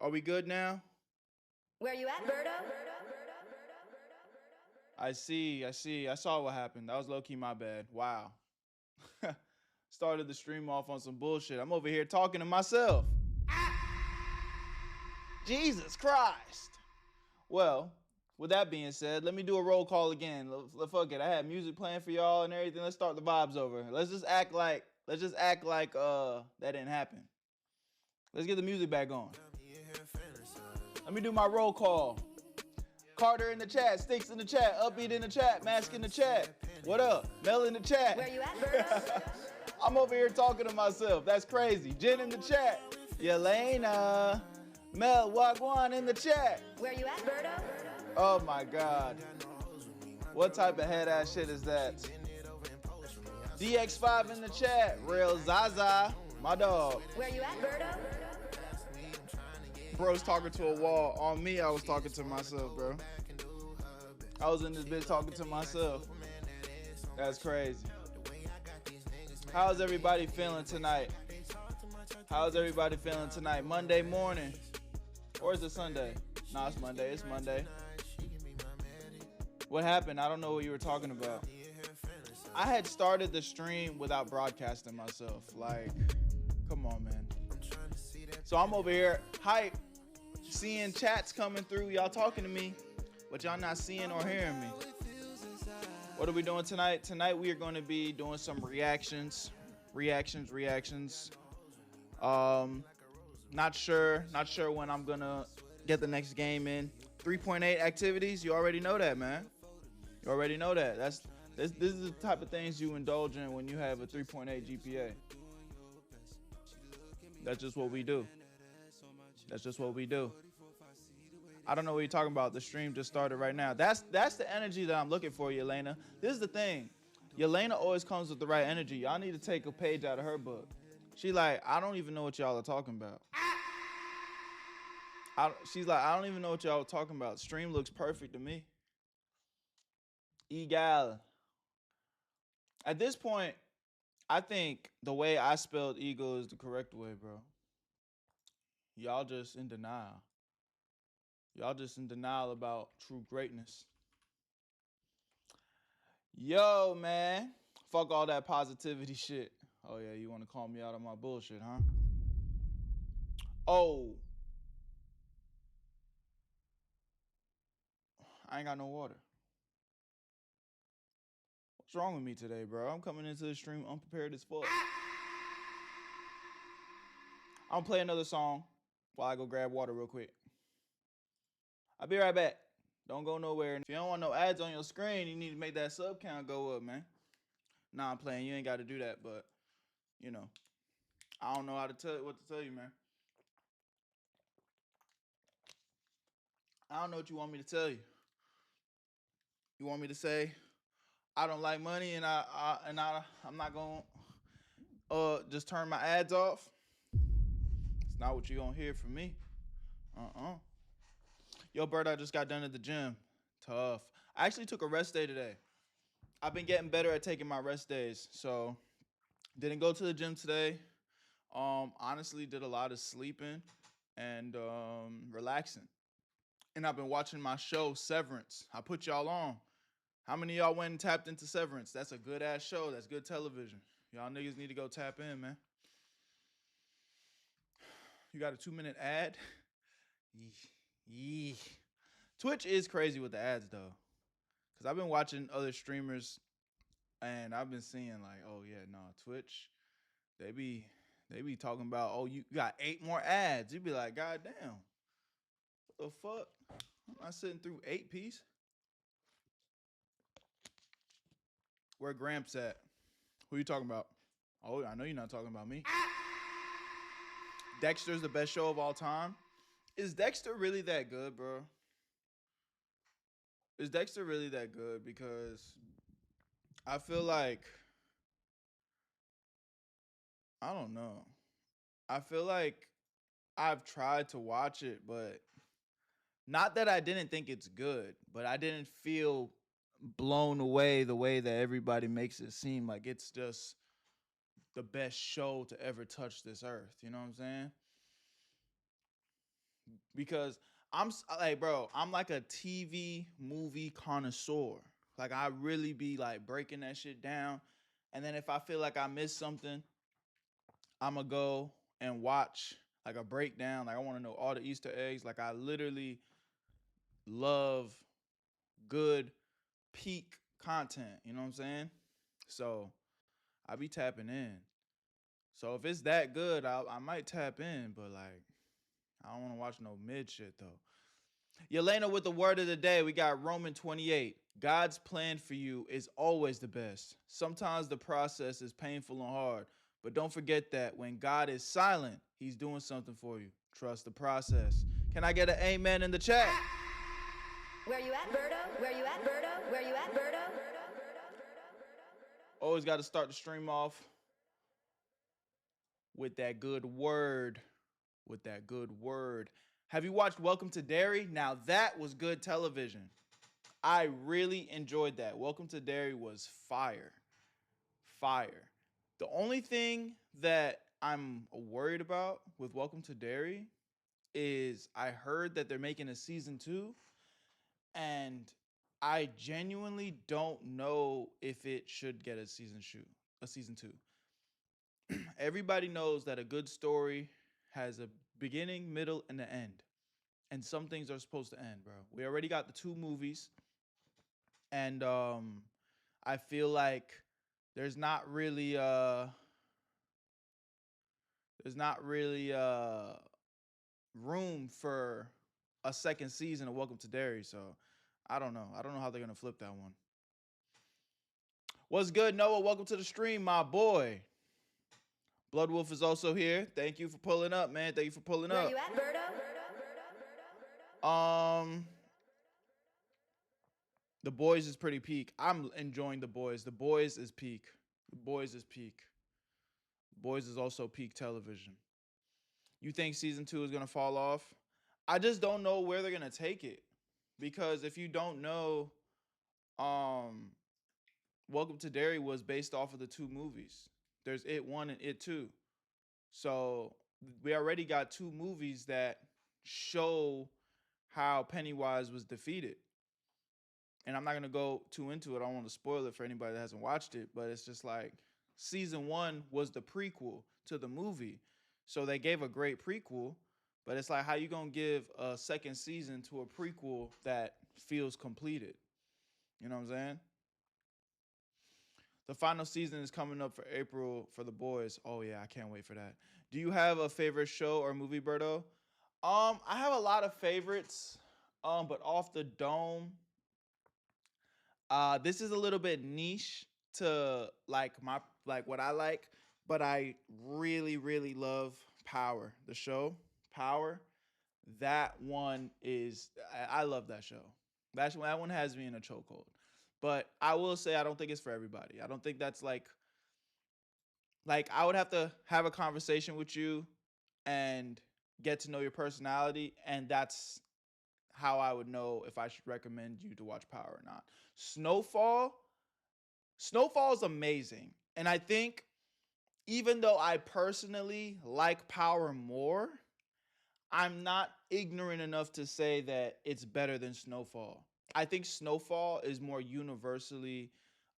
Are we good now? Where you at, Berto? I see. I saw what happened. That was low-key my bad. Wow. Started the stream off on some bullshit. I'm over here talking to myself. Jesus Christ. Well, with that being said, let me do a roll call again. Fuck it. I had music playing for y'all and everything. Let's start the vibes over. Let's just act like that didn't happen. Let's get the music back on. Let me do my roll call. Carter in the chat, Sticks in the chat, Upbeat in the chat, Mask in the chat. What up? Mel in the chat. Where you at, Berto? I'm over here talking to myself. That's crazy. Jen in the chat. Yelena. Mel Wagwan in the chat. Where you at, Berto? Oh my God. What type of head ass shit is that? DX5 in the chat. Real Zaza. My dog. Where you at, Berto? Bro's talking to a wall. On me, I was talking to myself, bro. I was in this bitch talking to myself. That's crazy. How's everybody feeling tonight? How's everybody feeling tonight? Monday morning. Or is it Sunday? No, it's Monday. It's Monday. What happened? I don't know what you were talking about. I had started the stream without broadcasting myself. Like, come on, man. So I'm over here hype, seeing chats coming through, y'all talking to me, but y'all not seeing or hearing me. What are we doing tonight? Tonight we are going to be doing some reactions. Not sure when I'm gonna get the next game in. 3.8 activities, you already know that, man. You already know that. This is the type of things you indulge in when you have a 3.8 GPA. That's just what we do. That's just what we do. I don't know what you're talking about. The stream just started right now. That's the energy that I'm looking for, Yelena. This is the thing. Yelena always comes with the right energy. Y'all need to take a page out of her book. She like, I don't even know what y'all are talking about. She's like, I don't even know what y'all are talking about. Stream looks perfect to me. Egal. At this point, I think the way I spelled ego is the correct way, bro. Y'all just in denial. Y'all just in denial about true greatness. Yo, man. Fuck all that positivity shit. Oh, yeah, you want to call me out on my bullshit, huh? Oh. I ain't got no water. What's wrong with me today, bro? I'm coming into the stream unprepared as fuck. I'm gonna play another song while I go grab water real quick. I'll be right back. Don't go nowhere. If you don't want no ads on your screen, you need to make that sub count go up, man. Nah, I'm playing. You ain't got to do that, but, you know, I don't know what to tell you, man. I don't know what you want me to tell you. You want me to say I don't like money and I'm not gonna just turn my ads off? It's not what you're gonna hear from me. Yo, Bert, I just got done at the gym. Tough. I actually took a rest day today. I've been getting better at taking my rest days. So didn't go to the gym today. Honestly did a lot of sleeping and relaxing. And I've been watching my show, Severance. I put y'all on. How many of y'all went and tapped into Severance? That's a good-ass show. That's good television. Y'all niggas need to go tap in, man. You got a 2-minute ad? Yee. Twitch is crazy with the ads, though. Because I've been watching other streamers, and I've been seeing, like, oh, yeah, no, Twitch, they be talking about, oh, you got 8 more ads. You be like, God damn. What the fuck? I'm not sitting through 8 piece. Where Gramps at? Who you talking about? Oh, I know you're not talking about me. Dexter's the best show of all time. Is Dexter really that good, bro? Is Dexter really that good? Because I feel like, I don't know. I feel like I've tried to watch it, but not that I didn't think it's good, but I didn't feel blown away the way that everybody makes it seem like it's just the best show to ever touch this earth. You know what I'm saying? because like, bro, I'm like a TV movie connoisseur. Like, I really be like breaking that shit down, and then if I feel like I missed something, I'ma go and watch like a breakdown. Like, I want to know all the Easter eggs. Like, I literally love good peak content. You know what I'm saying? So I be tapping in. So if it's that good, I might tap in, but like I don't want to watch no mid shit though. Yelena with the word of the day. We got Roman 28. God's plan for you is always the best. Sometimes the process is painful and hard, but don't forget that when God is silent, he's doing something for you. Trust the process. Can I get an amen in the chat? Where you at, Berto? Where you at, Berto? Where you at, Berto? Always got to start the stream off with that good word. With that good word. Have you watched Welcome to Derry? Now that was good television. I really enjoyed that. Welcome to Derry was fire. Fire. The only thing that I'm worried about with Welcome to Derry is I heard that they're making a season 2, and I genuinely don't know if it should get a season 2. Everybody knows that a good story has a beginning, middle, and an end. And some things are supposed to end, bro. We already got the 2 movies, and I feel like there's not really there's not really room for a second season of Welcome to Derry. So I don't know. I don't know how they're gonna flip that one. What's good, Noah? Welcome to the stream, my boy. Blood Wolf is also here. Thank you for pulling up, man. Thank you for pulling Where up. you at, Berto? The Boys is pretty peak. I'm enjoying The Boys. The Boys is peak. The Boys is peak. Boys is also peak television. You think season 2 is gonna fall off? I just don't know where they're gonna take it, because if you don't know, um, Welcome to Derry was based off of the 2 movies. There's It 1 and It 2. So we already got 2 movies that show how Pennywise was defeated. And I'm not gonna go too into it. I don't want to spoil it for anybody that hasn't watched it, but it's just like season 1 was the prequel to the movie. So they gave a great prequel, but it's like, how you gonna give a second season to a prequel that feels completed? You know what I'm saying? The final season is coming up for April for The Boys. Oh yeah, I can't wait for that. Do you have a favorite show or movie, Berto? I have a lot of favorites. But off the dome, this is a little bit niche to like what I like, but I really, really love Power, the show. Power. That one is I love that show. That one has me in a chokehold. But I will say I don't think it's for everybody. I don't think that's like I would have to have a conversation with you and get to know your personality, and that's how I would know if I should recommend you to watch Power or not. Snowfall, Snowfall is amazing. And I think even though I personally like Power more, I'm not ignorant enough to say that it's better than Snowfall. I think Snowfall is more universally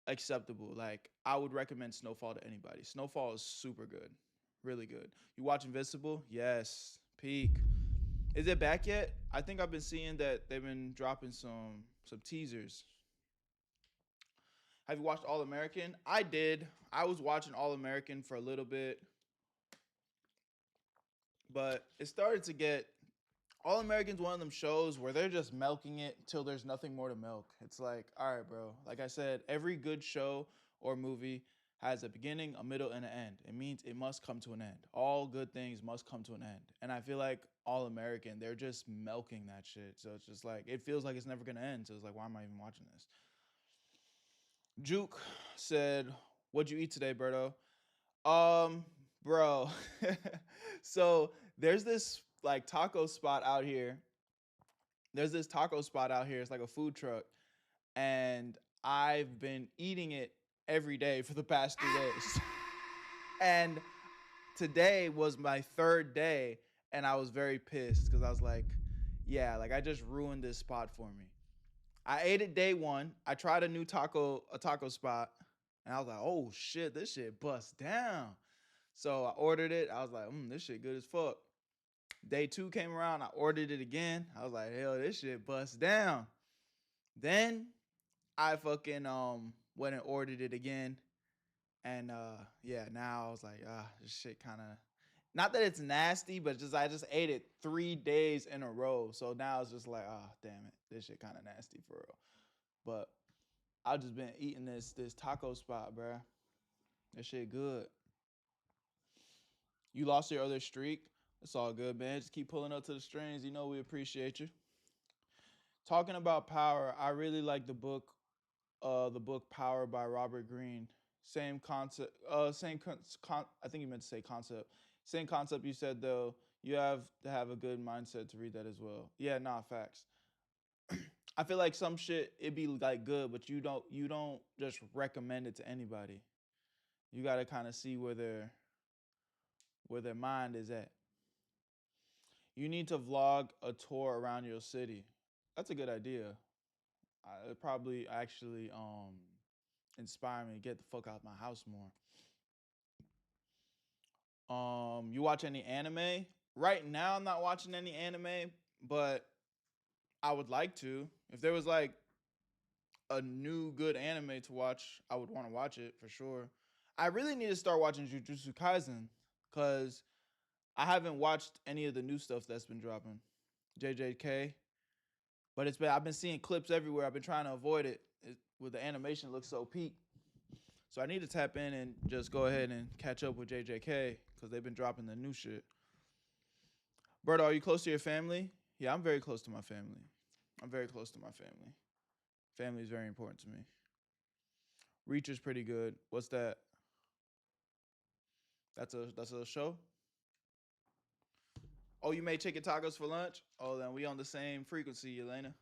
acceptable. Like, I would recommend Snowfall to anybody. Snowfall is super good. Really good. You watch Invincible? Yes. Peak. Is it back yet? I think I've been seeing that they've been dropping some teasers. Have you watched All American? I did. I was watching All American for a little bit, but it started to get All American's one of them shows where they're just milking it till there's nothing more to milk. It's like, all right, bro. Like I said, every good show or movie has a beginning, a middle, and an end. It means it must come to an end. All good things must come to an end. And I feel like All American, they're just milking that shit. So it's just like, it feels like it's never gonna end. So it's like, why am I even watching this? Juke said, "What'd you eat today, Berto?" Bro. So there's this like taco spot out here. There's this taco spot out here. It's like a food truck, and I've been eating it every day for the past 3 days. And today was my 3rd day, and I was very pissed because I was like, yeah, like I just ruined this spot for me. I ate it day one. I tried a taco spot, and I was like, oh shit, this shit bust down. So I ordered it. I was like, this shit good as fuck. Day two came around. I ordered it again. I was like, hell, this shit bust down. Then I fucking went and ordered it again. And yeah, now I was like, this shit kind of, not that it's nasty, but just I just ate it 3 days in a row. So now it's just like, damn it, this shit kind of nasty for real. But I've just been eating this taco spot, bruh. That shit good. You lost your other streak. It's all good, man. Just keep pulling up to the strings. You know we appreciate you. Talking about power, I really like the book Power by Robert Greene. Same concept. I think you meant to say concept. Same concept you said though. You have to have a good mindset to read that as well. Yeah, nah, facts. I feel like some shit it be like good, but you don't just recommend it to anybody. You gotta kind of see where their mind is at. You need to vlog a tour around your city. That's a good idea. It probably actually inspire me to get the fuck out of my house more. You watch any anime? Right now, I'm not watching any anime, but I would like to. If there was like a new good anime to watch, I would want to watch it for sure. I really need to start watching Jujutsu Kaisen because I haven't watched any of the new stuff that's been dropping. JJK, but I've been seeing clips everywhere. I've been trying to avoid it with the animation looks so peak. So I need to tap in and just go ahead and catch up with JJK because they've been dropping the new shit. Berto, are you close to your family? Yeah, I'm very close to my family. I'm very close to my family. Family is very important to me. Reach is pretty good. What's that? That's a show? Oh, you made chicken tacos for lunch? Oh, then we on the same frequency, Elena.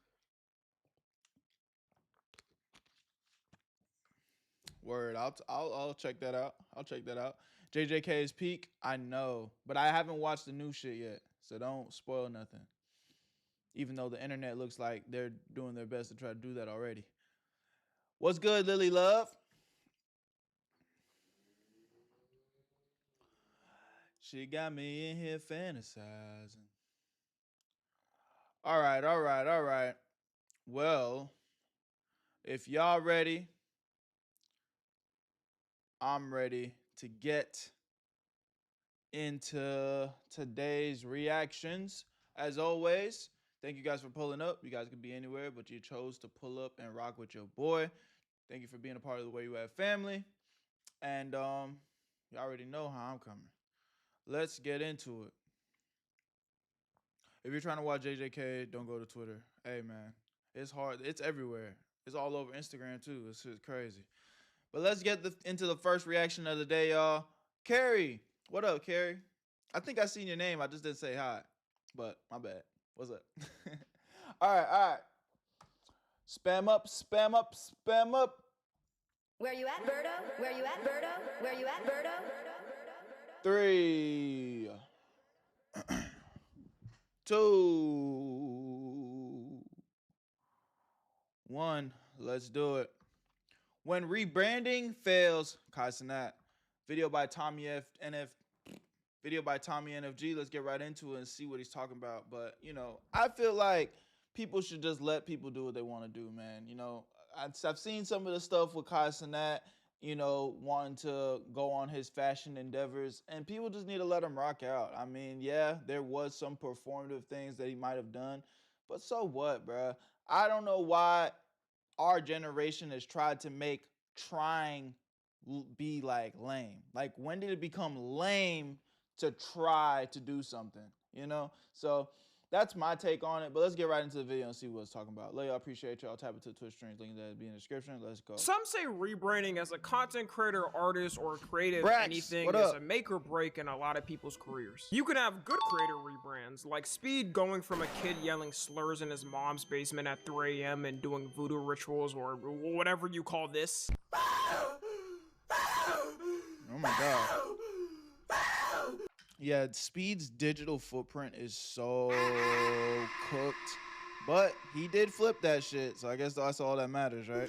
Word. I'll check that out. I'll check that out. JJK is peak. I know, but I haven't watched the new shit yet, so don't spoil nothing. Even though the internet looks like they're doing their best to try to do that already. What's good, Lily Love? She got me in here fantasizing. All right. Well, if y'all ready, I'm ready to get into today's reactions. As always, thank you guys for pulling up. You guys could be anywhere, but you chose to pull up and rock with your boy. Thank you for being a part of the Where You At family. And you already know how I'm coming. Let's get into it. If you're trying to watch JJK, don't go to Twitter. Hey, man, it's hard. It's everywhere. It's all over Instagram, too. It's just crazy. But let's get into the first reaction of the day, y'all. Carrie. What up, Carrie? I think I seen your name. I just didn't say hi. But my bad. What's up? All right. Spam up. Where you at, Berto? Where you at, Berto? Where you at, Berto? 3, 2, 1. Let's do it. When rebranding fails, Kaisenat. Video by Tommy NFG. Let's get right into it and see what he's talking about. But, I feel like people should just let people do what they want to do, man. I've seen some of the stuff with Kaisenat, wanting to go on his fashion endeavors, and people just need to let him rock out. I mean, yeah, there was some performative things that he might have done, but so what, bruh? I don't know why our generation has tried to make trying be like lame. Like, when did it become lame to try to do something, So that's my take on it, but let's get right into the video and see what it's talking about. Love y'all, appreciate y'all. Tap into the Twitch streams, link that be in the description. Let's go. Some say rebranding as a content creator, artist, or creative Brax, anything what is up? a make or break in a lot of people's careers. You can have good creator rebrands, like Speed going from a kid yelling slurs in his mom's basement at 3 a.m. and doing voodoo rituals or whatever you call this. Oh my god. Yeah, Speed's digital footprint is so cooked. But he did flip that shit, so I guess that's all that matters, right?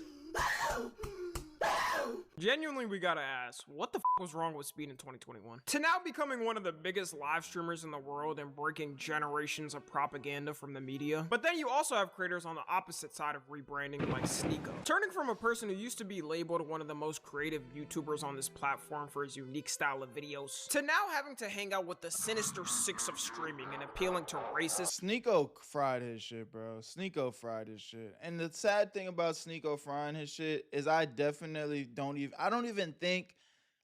Genuinely, we gotta ask, what the f was wrong with Speed in 2021? To now becoming one of the biggest live streamers in the world and breaking generations of propaganda from the media. But then you also have creators on the opposite side of rebranding like Sneeko. Turning from a person who used to be labeled one of the most creative YouTubers on this platform for his unique style of videos, to now having to hang out with the sinister six of streaming and appealing to racist. Sneeko fried his shit, bro. Sneeko fried his shit. And the sad thing about Sneeko frying his shit is I definitely I don't even think,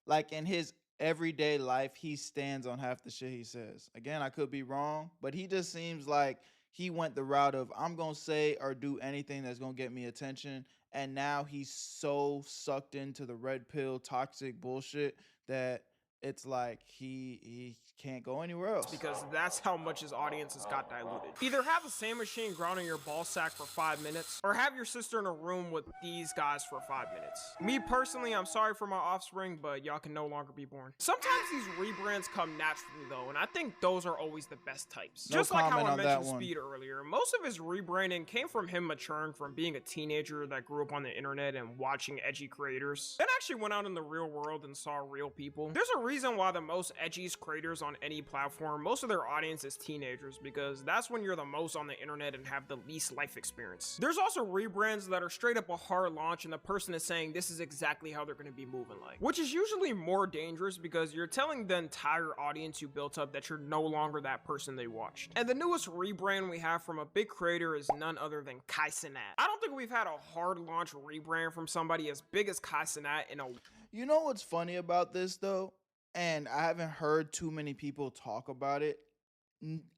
like, in his everyday life, he stands on half the shit he says. Again, I could be wrong, but he just seems like he went the route of, I'm going to say or do anything that's going to get me attention. And now he's so sucked into the red pill toxic bullshit that it's like he can't go anywhere else. Because that's how much his audiences got diluted. Either have a sand machine grounding your ball sack for 5 minutes, or have your sister in a room with these guys for 5 minutes. Me personally, I'm sorry for my offspring, but y'all can no longer be born. Sometimes these rebrands come naturally though, and I think those are always the best types. No Just like how I comment on mentioned that one. Speed earlier, most of his rebranding came from him maturing from being a teenager that grew up on the internet and watching edgy creators, then actually went out in the real world and saw real people. There's a reason why the most edgiest creators on any platform, most of their audience is teenagers, because that's when you're the most on the internet and have the least life experience. There's also rebrands that are straight up a hard launch and the person is saying this is exactly how they're going to be moving like, which is usually more dangerous because you're telling the entire audience you built up that you're no longer that person they watched. And the newest rebrand we have from a big creator is none other than Kai Cenat. I don't think we've had a hard launch rebrand from somebody as big as Kai Cenat in a... You know what's funny about this though? And I haven't heard too many people talk about it.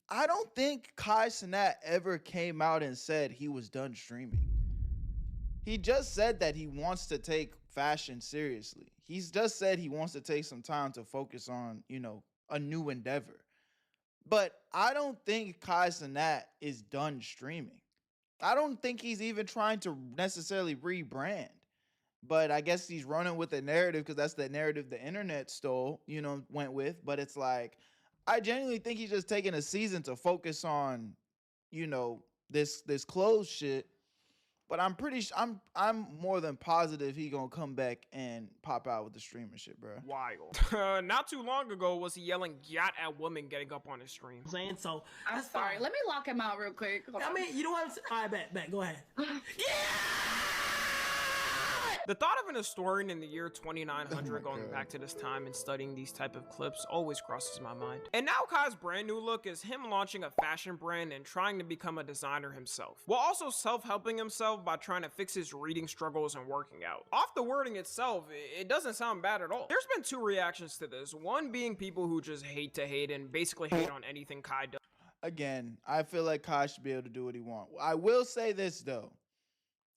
I don't think Kai Cenat ever came out and said he was done streaming. He just said that he wants to take fashion seriously. He's just said he wants to take some time to focus on, you know, a new endeavor. But I don't think Kai Cenat is done streaming. I don't think he's even trying to necessarily rebrand. But I guess he's running with the narrative because that's the narrative the internet stole, you know, went with. But it's like, I genuinely think he's just taking a season to focus on, you know, this clothes shit. But I'm pretty I'm more than positive he gonna come back and pop out with the streaming shit, bro. Wild. Not too long ago was he yelling yacht at women getting up on his stream. Saying so. I'm sorry. Let me lock him out real quick. I mean, you know what I'm saying? All right, bet. Go ahead. Yeah! The thought of an historian in the year 2900 going back to this time and studying these type of clips always crosses my mind. And now Kai's brand new look is him launching a fashion brand and trying to become a designer himself, while also self-helping himself by trying to fix his reading struggles and working out. Off the wording itself, it doesn't sound bad at all. There's been two reactions to this, one being people who just hate to hate and basically hate on anything Kai does. Again, I feel like Kai should be able to do what he wants. I will say this though.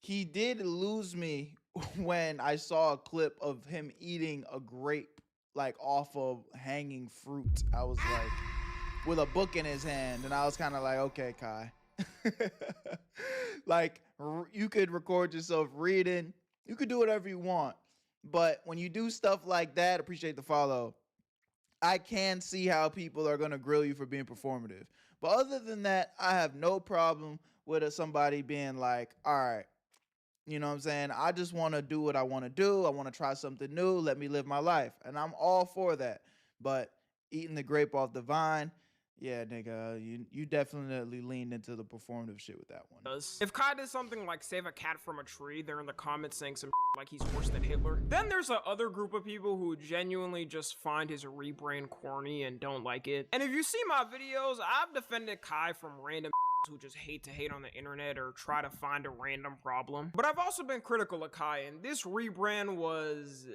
He did lose me when I saw a clip of him eating a grape like off of hanging fruit. I was like, with a book in his hand, and I was kind of like, okay, Kai. Like, you could record yourself reading, you could do whatever you want, but when you do stuff like that, appreciate the follow, I can see how people are going to grill you for being performative. But other than that, I have no problem with somebody being like, all right, you know what I'm saying? I just want to do what I want to do. I want to try something new. Let me live my life. And I'm all for that. But eating the grape off the vine, yeah, nigga, you definitely leaned into the performative shit with that one. If Kai did something like save a cat from a tree, they're in the comments saying some like he's worse than Hitler. Then there's a other group of people who genuinely just find his rebrand corny and don't like it. And if you see my videos, I've defended Kai from random who just hate to hate on the internet or try to find a random problem. But I've also been critical of Kai, and this rebrand was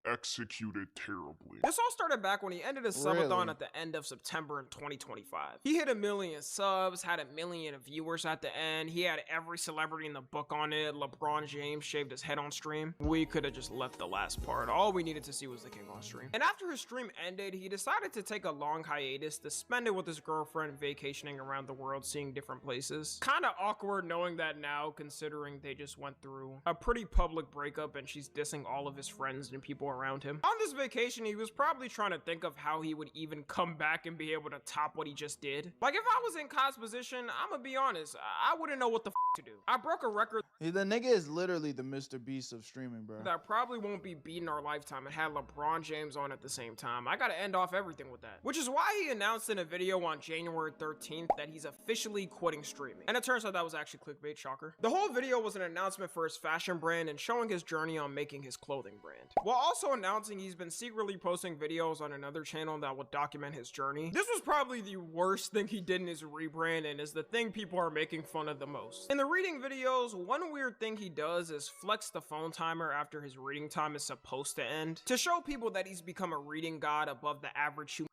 executed terribly. This all started back when he ended his subathon at the end of September in 2025. He hit 1 million subs, had 1 million viewers at the end. He had every celebrity in the book on it. LeBron James shaved his head on stream. We could have just left the last part. All we needed to see was the king on stream. And after his stream ended, he decided to take a long hiatus to spend it with his girlfriend vacationing around the world, seeing different places. Kind of awkward knowing that now, considering they just went through a pretty public breakup and she's dissing all of his friends and people around him. On this vacation, he was probably trying to think of how he would even come back and be able to top what he just did. Like, if I was in Kai's position, I'm gonna be honest, I wouldn't know what the to do. I broke a record. The nigga is literally the Mr. Beast of streaming, bro. That probably won't be beat in our lifetime. It had LeBron James on at the same time. I gotta end off everything with that. Which is why he announced in a video on January 13th that he's officially quitting streaming. And it turns out that was actually clickbait, shocker. The whole video was an announcement for his fashion brand and showing his journey on making his clothing brand, while also announcing he's been secretly posting videos on another channel that will document his journey. This was probably the worst thing he did in his rebrand and is the thing people are making fun of the most. In the reading videos, one weird thing he does is flex the phone timer after his reading time is supposed to end to show people that he's become a reading god above the average human.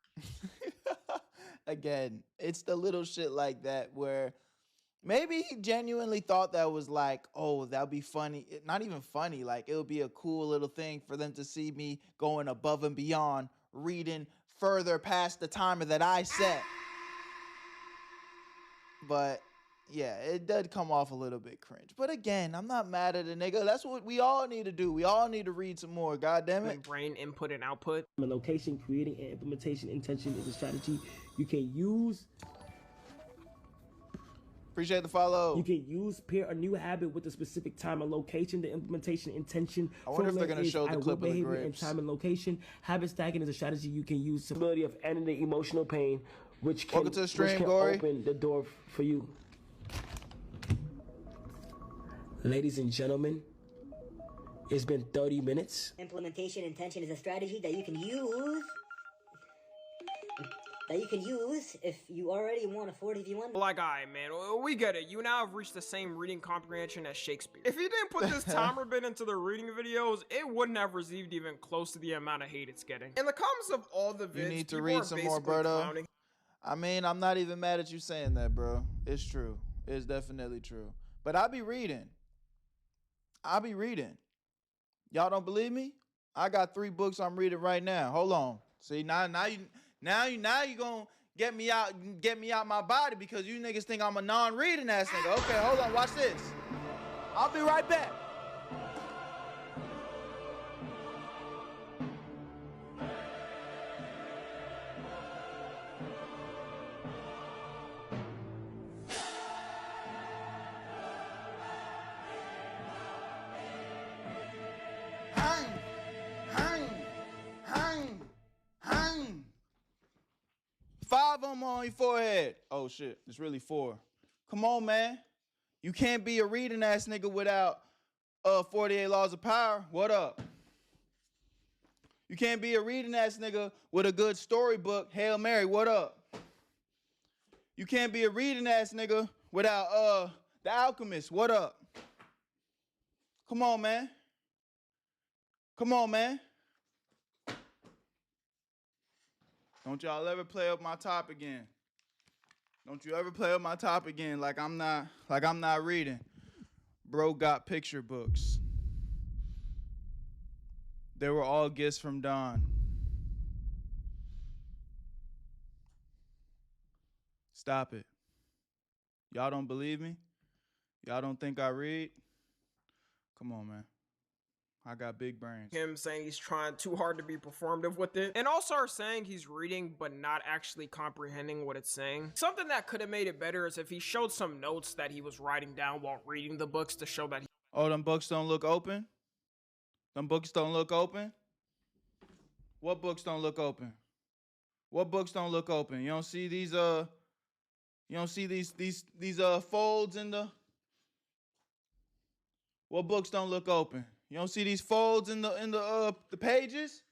Again, it's the little shit like that where maybe he genuinely thought that was like, oh, that'd be funny. Not even funny. Like, it would be a cool little thing for them to see me going above and beyond, reading further past the timer that I set. But yeah, it did come off a little bit cringe. But again, I'm not mad at a nigga. That's what we all need to do. We all need to read some more. God damn it. Brain input and output. Location, creating, and implementation intention is a strategy you can use. Appreciate the follow. You can use pair a new habit with a specific time and location. The implementation intention. I wonder if they're gonna show the clip of the grapes. And time and location. Habit stacking is a strategy you can use. Ability of ending the emotional pain, which can, welcome to the stream, which can Gory. open the door for you. Ladies and gentlemen, it's been 30 minutes. Implementation intention is a strategy that you can use. If you already want a 40v1. Like, alright, man, we get it. You now have reached the same reading comprehension as Shakespeare. If he didn't put this timer bit into the reading videos, it wouldn't have received even close to the amount of hate it's getting. In the comments of all the vids, you need to read some more, Berto. I mean, I'm not even mad at you saying that, bro. It's true. It's definitely true. But I be reading. Y'all don't believe me? I got 3 books I'm reading right now. Hold on. See, now you gonna get me out my body because you niggas think I'm a non-reading ass nigga. Okay, hold on, watch this. I'll be right back. Hang. 5 of them on your forehead. Oh shit, it's really 4. Come on, man. You can't be a reading ass nigga without 48 laws of power. What up? You can't be a reading ass nigga with a good storybook. Hail Mary, what up? You can't be a reading ass nigga without The Alchemist. What up? Come on, man. Come on, man. Don't y'all ever play up my top again. Don't you ever play up my top again like I'm not reading. Bro got picture books. They were all gifts from Don. Stop it. Y'all don't believe me? Y'all don't think I read? Come on, man. I got big brains. Him saying he's trying too hard to be performative with it. And also are saying he's reading but not actually comprehending what it's saying. Something that could have made it better is if he showed some notes that he was writing down while reading the books to show that he— Oh, them books don't look open? Them books don't look open? What books don't look open? What books don't look open? You don't see these folds in the— What books don't look open? You don't see these folds in the pages?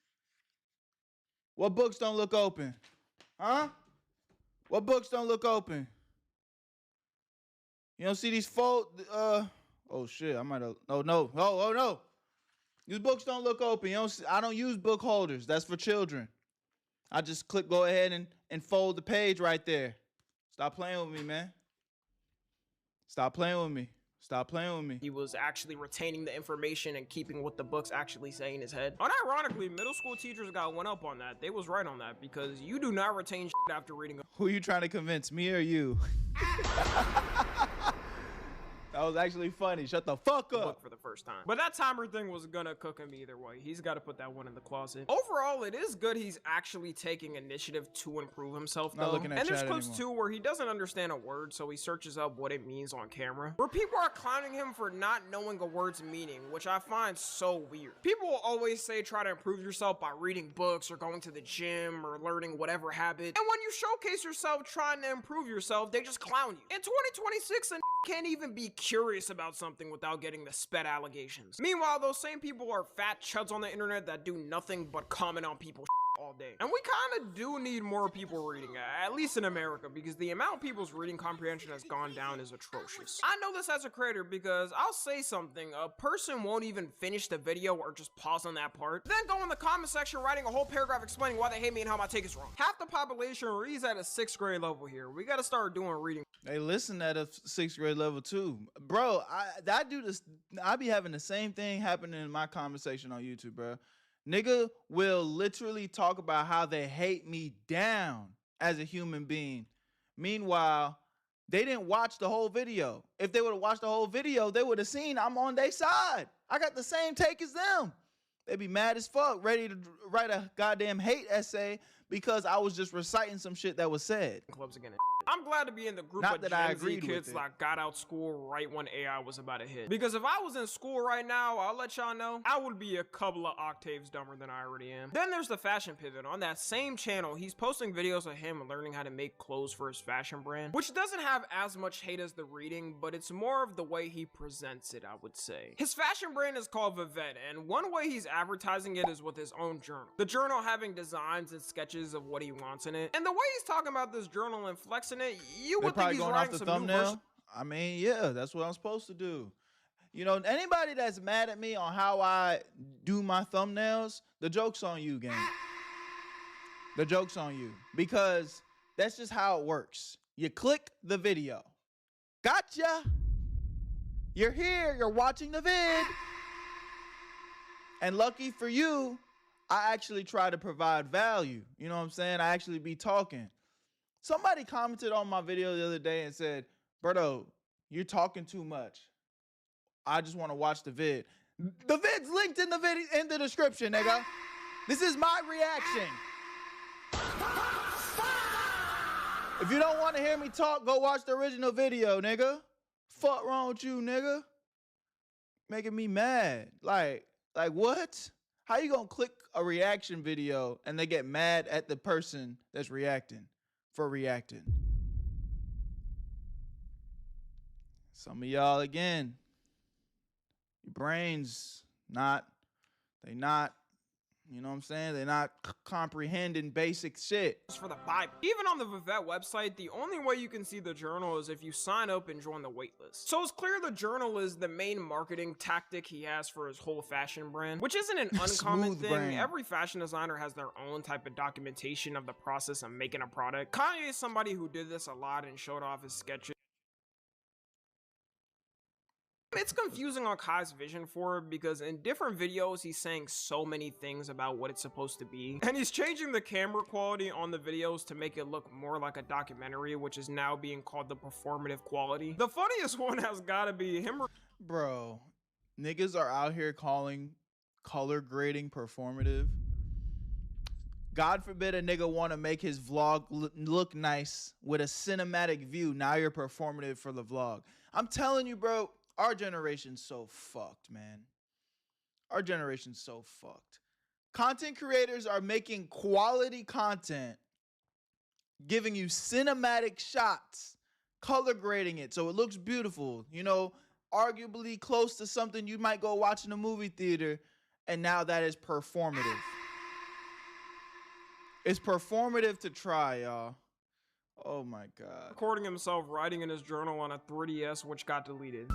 What books don't look open? Huh? What books don't look open? You don't see these oh shit, I might have— oh no. These books don't look open. You don't see, I don't use book holders. That's for children. I just go ahead and fold the page right there. Stop playing with me, man. Stop playing with me. Stop playing with me. He was actually retaining the information and keeping what the books actually say in his head. Unironically, middle school teachers got one up on that. They was right on that because you do not retain shit after reading a— Who are you trying to convince, me or you? That was actually funny. Shut the fuck book up. for the first time. But that timer thing was gonna cook him either way. He's got to put that one in the closet. Overall, it is good he's actually taking initiative to improve himself, Not though. looking at And there's chat clips anymore. too where he doesn't understand a word, so he searches up what it means on camera. Where people are clowning him for not knowing a word's meaning, which I find so weird. People will always say try to improve yourself by reading books or going to the gym or learning whatever habit. And when you showcase yourself trying to improve yourself, they just clown you. In 2026, a can't even be curious about something without getting the sped allegations. Meanwhile, those same people are fat chuds on the internet that do nothing but comment on people's all day. And we kind of do need more people reading, at least in America, because the amount of people's reading comprehension has gone down is atrocious. I know this as a creator because I'll say something, a person won't even finish the video or just pause on that part, then go in the comment section writing a whole paragraph explaining why they hate me and how my take is wrong. Half the population reads at a 6th grade level here. We gotta start doing reading. They listen at a 6th grade level too. Bro, I be having the same thing happening in my conversation on YouTube, bro. Nigga will literally talk about how they hate me down as a human being. Meanwhile, they didn't watch the whole video. If they would have watched the whole video, they would have seen I'm on their side. I got the same take as them. They be mad as fuck, ready to write a goddamn hate essay because I was just reciting some shit that was said. Clubs again. I'm glad to be in the group Not of that I Gen Z agreed with kids it. that got out school right when AI was about to hit. Because if I was in school right now, I'll let y'all know, I would be a couple of octaves dumber than I already am. Then there's the fashion pivot. On that same channel, he's posting videos of him learning how to make clothes for his fashion brand, which doesn't have as much hate as the reading, but it's more of the way he presents it, I would say. His fashion brand is called VOD, and one way he's advertising it is with his own journal. The journal having designs and sketches of what he wants in it. And the way he's talking about this journal and flexing it, you would think Probably he's going off writing the some new thumbnail. version. I mean, yeah, that's what I'm supposed to do. You know, anybody that's mad at me on how I do my thumbnails, the joke's on you, gang. The joke's on you. Because that's just how it works. You click the video. Gotcha. You're here. You're watching the vid. And lucky for you, I actually try to provide value. You know what I'm saying? I actually be talking. Somebody commented on my video the other day and said, Berto, you're talking too much. I just want to watch the vid. The vid's linked in the video in the description, nigga. This is my reaction. If you don't want to hear me talk, go watch the original video, nigga. Fuck wrong with you, nigga? Making me mad. Like what? How you gonna click a reaction video and they get mad at the person that's reacting for reacting? Some of y'all, again, your brains they not, you know what I'm saying? They're not comprehending basic shit. For the Bible. Even on the VOD website, the only way you can see the journal is if you sign up and join the waitlist. So it's clear the journal is the main marketing tactic he has for his whole fashion brand, which isn't an uncommon Smooth thing. brain. Every fashion designer has their own type of documentation of the process of making a product. Kanye is somebody who did this a lot and showed off his sketches. It's confusing on Kai's vision for it because in different videos he's saying so many things about what it's supposed to be, and he's changing the camera quality on the videos to make it look more like a documentary, which is now being called the performative quality. The funniest one has got to be him. Bro, niggas are out here calling color grading performative. God forbid a nigga want to make his vlog look nice with a cinematic view. Now you're performative for the vlog. I'm telling you, bro, our generation's so fucked, man. Our generation's so fucked. Content creators are making quality content, giving you cinematic shots, color grading it so it looks beautiful, you know, arguably close to something you might go watch in a movie theater, and now that is performative. It's performative to try, y'all. Oh my God. Recording himself writing in his journal on a 3DS, which got deleted.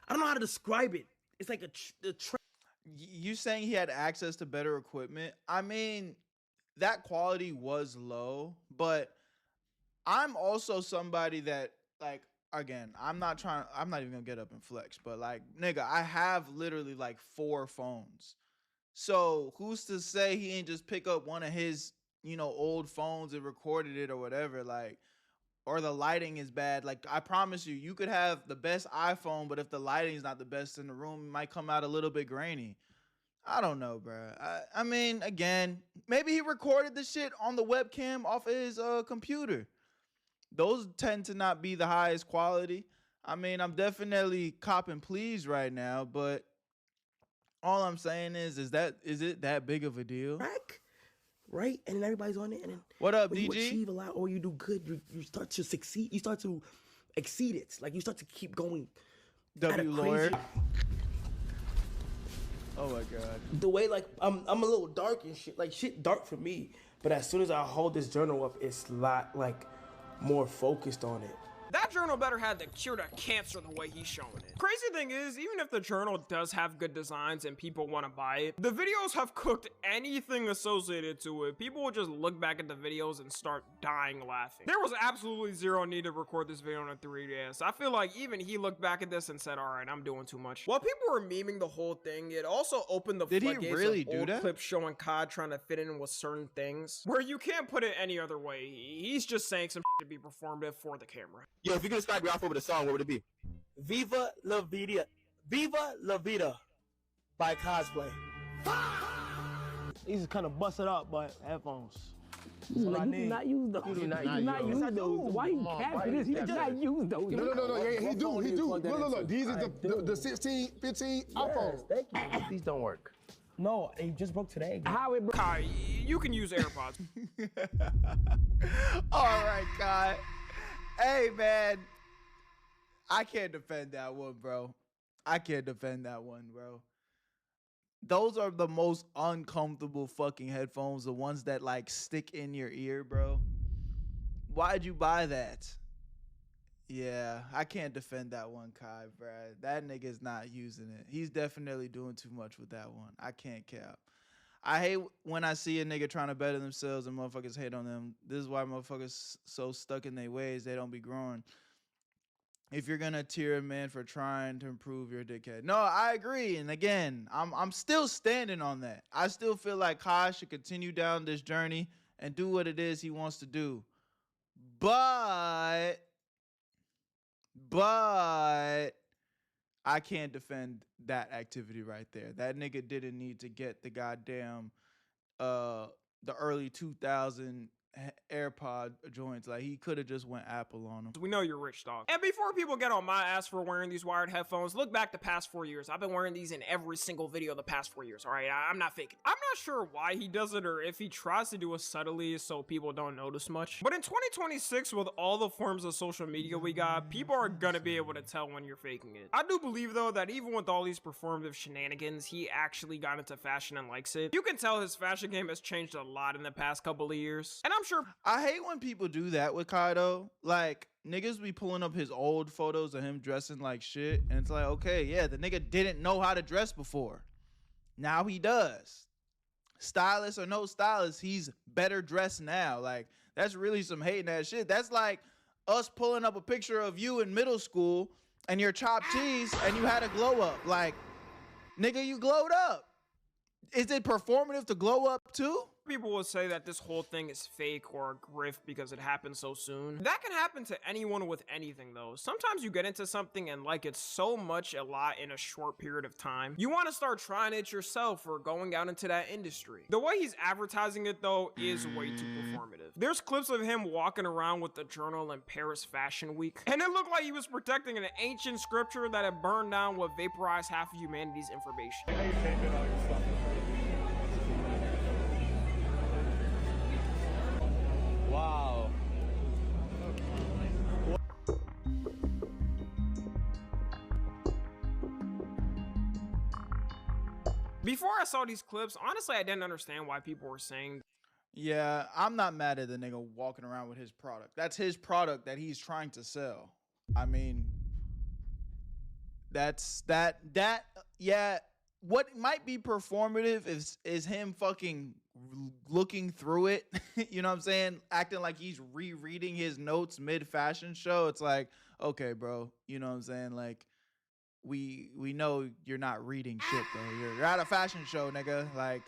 I don't know how to describe it. It's like You saying he had access to better equipment? I mean, that quality was low, but I'm also somebody that, like, again, I'm not even gonna get up and flex, but like, nigga, I have literally like 4 phones. So who's to say he ain't just pick up one of his, old phones and recorded it or whatever, like, or the lighting is bad. Like, I promise you, you could have the best iPhone, but if the lighting is not the best in the room, it might come out a little bit grainy. I don't know, bro. I mean, again, maybe he recorded the shit on the webcam off of his computer. Those tend to not be the highest quality. I mean, I'm definitely copping please right now, but all I'm saying is it that big of a deal? Right? And then everybody's on it. And then What up, when you DG? achieve a lot or you do good, you start to succeed. You start to exceed it. Like, you start to keep going. W lawyer. Oh my god. The way, like, I'm a little dark and shit. Like, shit dark for me. But as soon as I hold this journal up, it's a lot, like, more focused on it. That journal better have the cure to cancer the way he's showing it. Crazy thing is, even if the journal does have good designs and people want to buy it, the videos have cooked anything associated to it. People will just look back at the videos and start dying laughing. There was absolutely zero need to record this video on a 3DS. I feel like even he looked back at this and said, alright, I'm doing too much. While people were memeing the whole thing, it also opened the floodgates really of do old that? clips showing COD trying to fit in with certain things, where you can't put it any other way. He's just saying some shit to be performative for the camera. Yo, if you could describe your outfit with a song, what would it be? Viva La Vida by Cosplay. These is kind of busted up, but headphones. Like, you do not use those. You do not use those. Why you capping this? He did not use those. No. Yeah, he do. Look. These are the 16, 15 iPhones. Thank you. These don't work. No, it just broke today. How it broke? Kai, you can use AirPods. All right, Kai. Hey, man. I can't defend that one, bro. Those are the most uncomfortable fucking headphones, the ones that like stick in your ear, bro. Why'd you buy that? Yeah, I can't defend that one, Kai, bro. That nigga's not using it. He's definitely doing too much with that one. I can't cap. I hate when I see a nigga trying to better themselves and motherfuckers hate on them. This is why motherfuckers so stuck in their ways, they don't be growing. If you're gonna tear a man for trying to improve, you're a dickhead. No, I agree. And again, I'm still standing on that. I still feel like Kai should continue down this journey and do what it is he wants to do. But I can't defend that activity right there. That nigga didn't need to get the goddamn the early 2000 AirPod joints. Like, he could have just went Apple on them. We know you're rich, dog. And before people get on my ass for wearing these wired headphones, look back the past 4 years. I've been wearing these in every single video the past 4 years, all right? I'm not faking. I'm not sure why he does it or if he tries to do it subtly so people don't notice much. But in 2026, with all the forms of social media we got, people are gonna be able to tell when you're faking it. I do believe, though, that even with all these performative shenanigans, he actually got into fashion and likes it. You can tell his fashion game has changed a lot in the past couple of years. And I'm sure I hate when people do that with Kaido. Like, niggas be pulling up his old photos of him dressing like shit, and it's like, okay, yeah, the nigga didn't know how to dress before. Now he does. Stylist or no stylist, he's better dressed now. Like, that's really some hating ass shit. That's like us pulling up a picture of you in middle school and your chopped cheese and you had a glow up. Like, nigga, you glowed up. Is it performative to glow up too? People will say that this whole thing is fake or a grift because it happened so soon. That can happen to anyone with anything, though. Sometimes you get into something and like it so much a lot in a short period of time, you want to start trying it yourself or going out into that industry. The way he's advertising it, though, is way too performative. There's clips of him walking around with the journal in Paris Fashion Week, and it looked like he was protecting an ancient scripture that had burned down what vaporized half of humanity's information. Wow. Before I saw these clips, honestly, I didn't understand why people were saying. Yeah, I'm not mad at the nigga walking around with his product. That's his product that he's trying to sell. I mean, yeah, what might be performative is him fucking looking through it. You know what I'm saying? Acting like he's rereading his notes mid-fashion show. It's like, okay, bro, you know what I'm saying? Like, we know you're not reading shit though. You're at a fashion show, nigga. Like,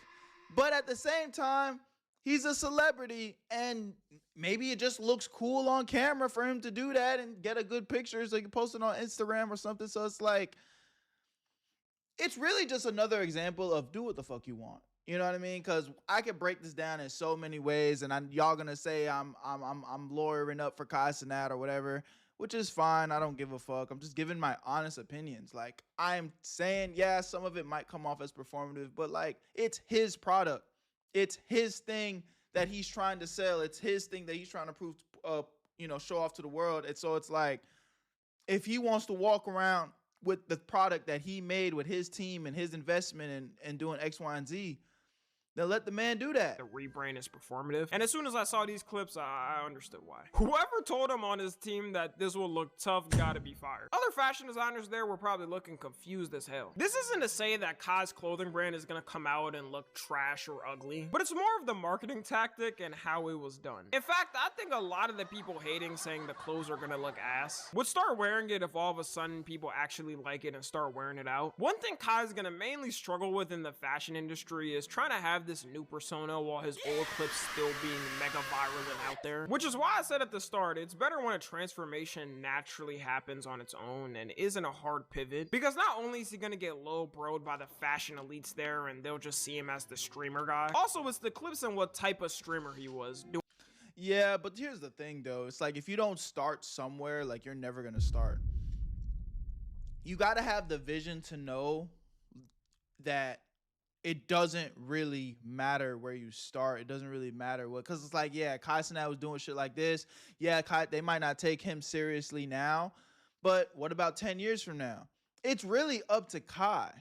but at the same time, he's a celebrity, and maybe it just looks cool on camera for him to do that and get a good picture so he can post it on Instagram or something. So it's like, it's really just another example of do what the fuck you want. You know what I mean? Because I could break this down in so many ways, and y'all gonna say I'm lawyering up for Kai Cenat or whatever, which is fine. I don't give a fuck. I'm just giving my honest opinions. Like, I'm saying, yeah, some of it might come off as performative, but like, it's his product. It's his thing that he's trying to sell. It's his thing that he's trying to prove, show off to the world. And so it's like, if he wants to walk around with the product that he made with his team and his investment and doing X, Y, and Z, then let the man do that. The rebrand is performative. And as soon as I saw these clips, I understood why. Whoever told him on his team that this will look tough gotta be fired. Other fashion designers there were probably looking confused as hell. This isn't to say that Kai's clothing brand is gonna come out and look trash or ugly, but it's more of the marketing tactic and how it was done. In fact, I think a lot of the people hating saying the clothes are gonna look ass would start wearing it if all of a sudden people actually like it and start wearing it out. One thing Kai's gonna mainly struggle with in the fashion industry is trying to have this new persona while his old clips still being mega viral and out there. Which is why I said at the start, it's better when a transformation naturally happens on its own and isn't a hard pivot, because not only is he gonna get low broed by the fashion elites there and they'll just see him as the streamer guy, also it's the clips and what type of streamer he was. Yeah, but here's the thing though, it's like if you don't start somewhere, like you're never gonna start. You gotta have the vision to know that it doesn't really matter where you start. It doesn't really matter what, because it's like, yeah, Kai Cenat was doing shit like this. Yeah, they might not take him seriously now, but what about 10 years from now? It's really up to Kai.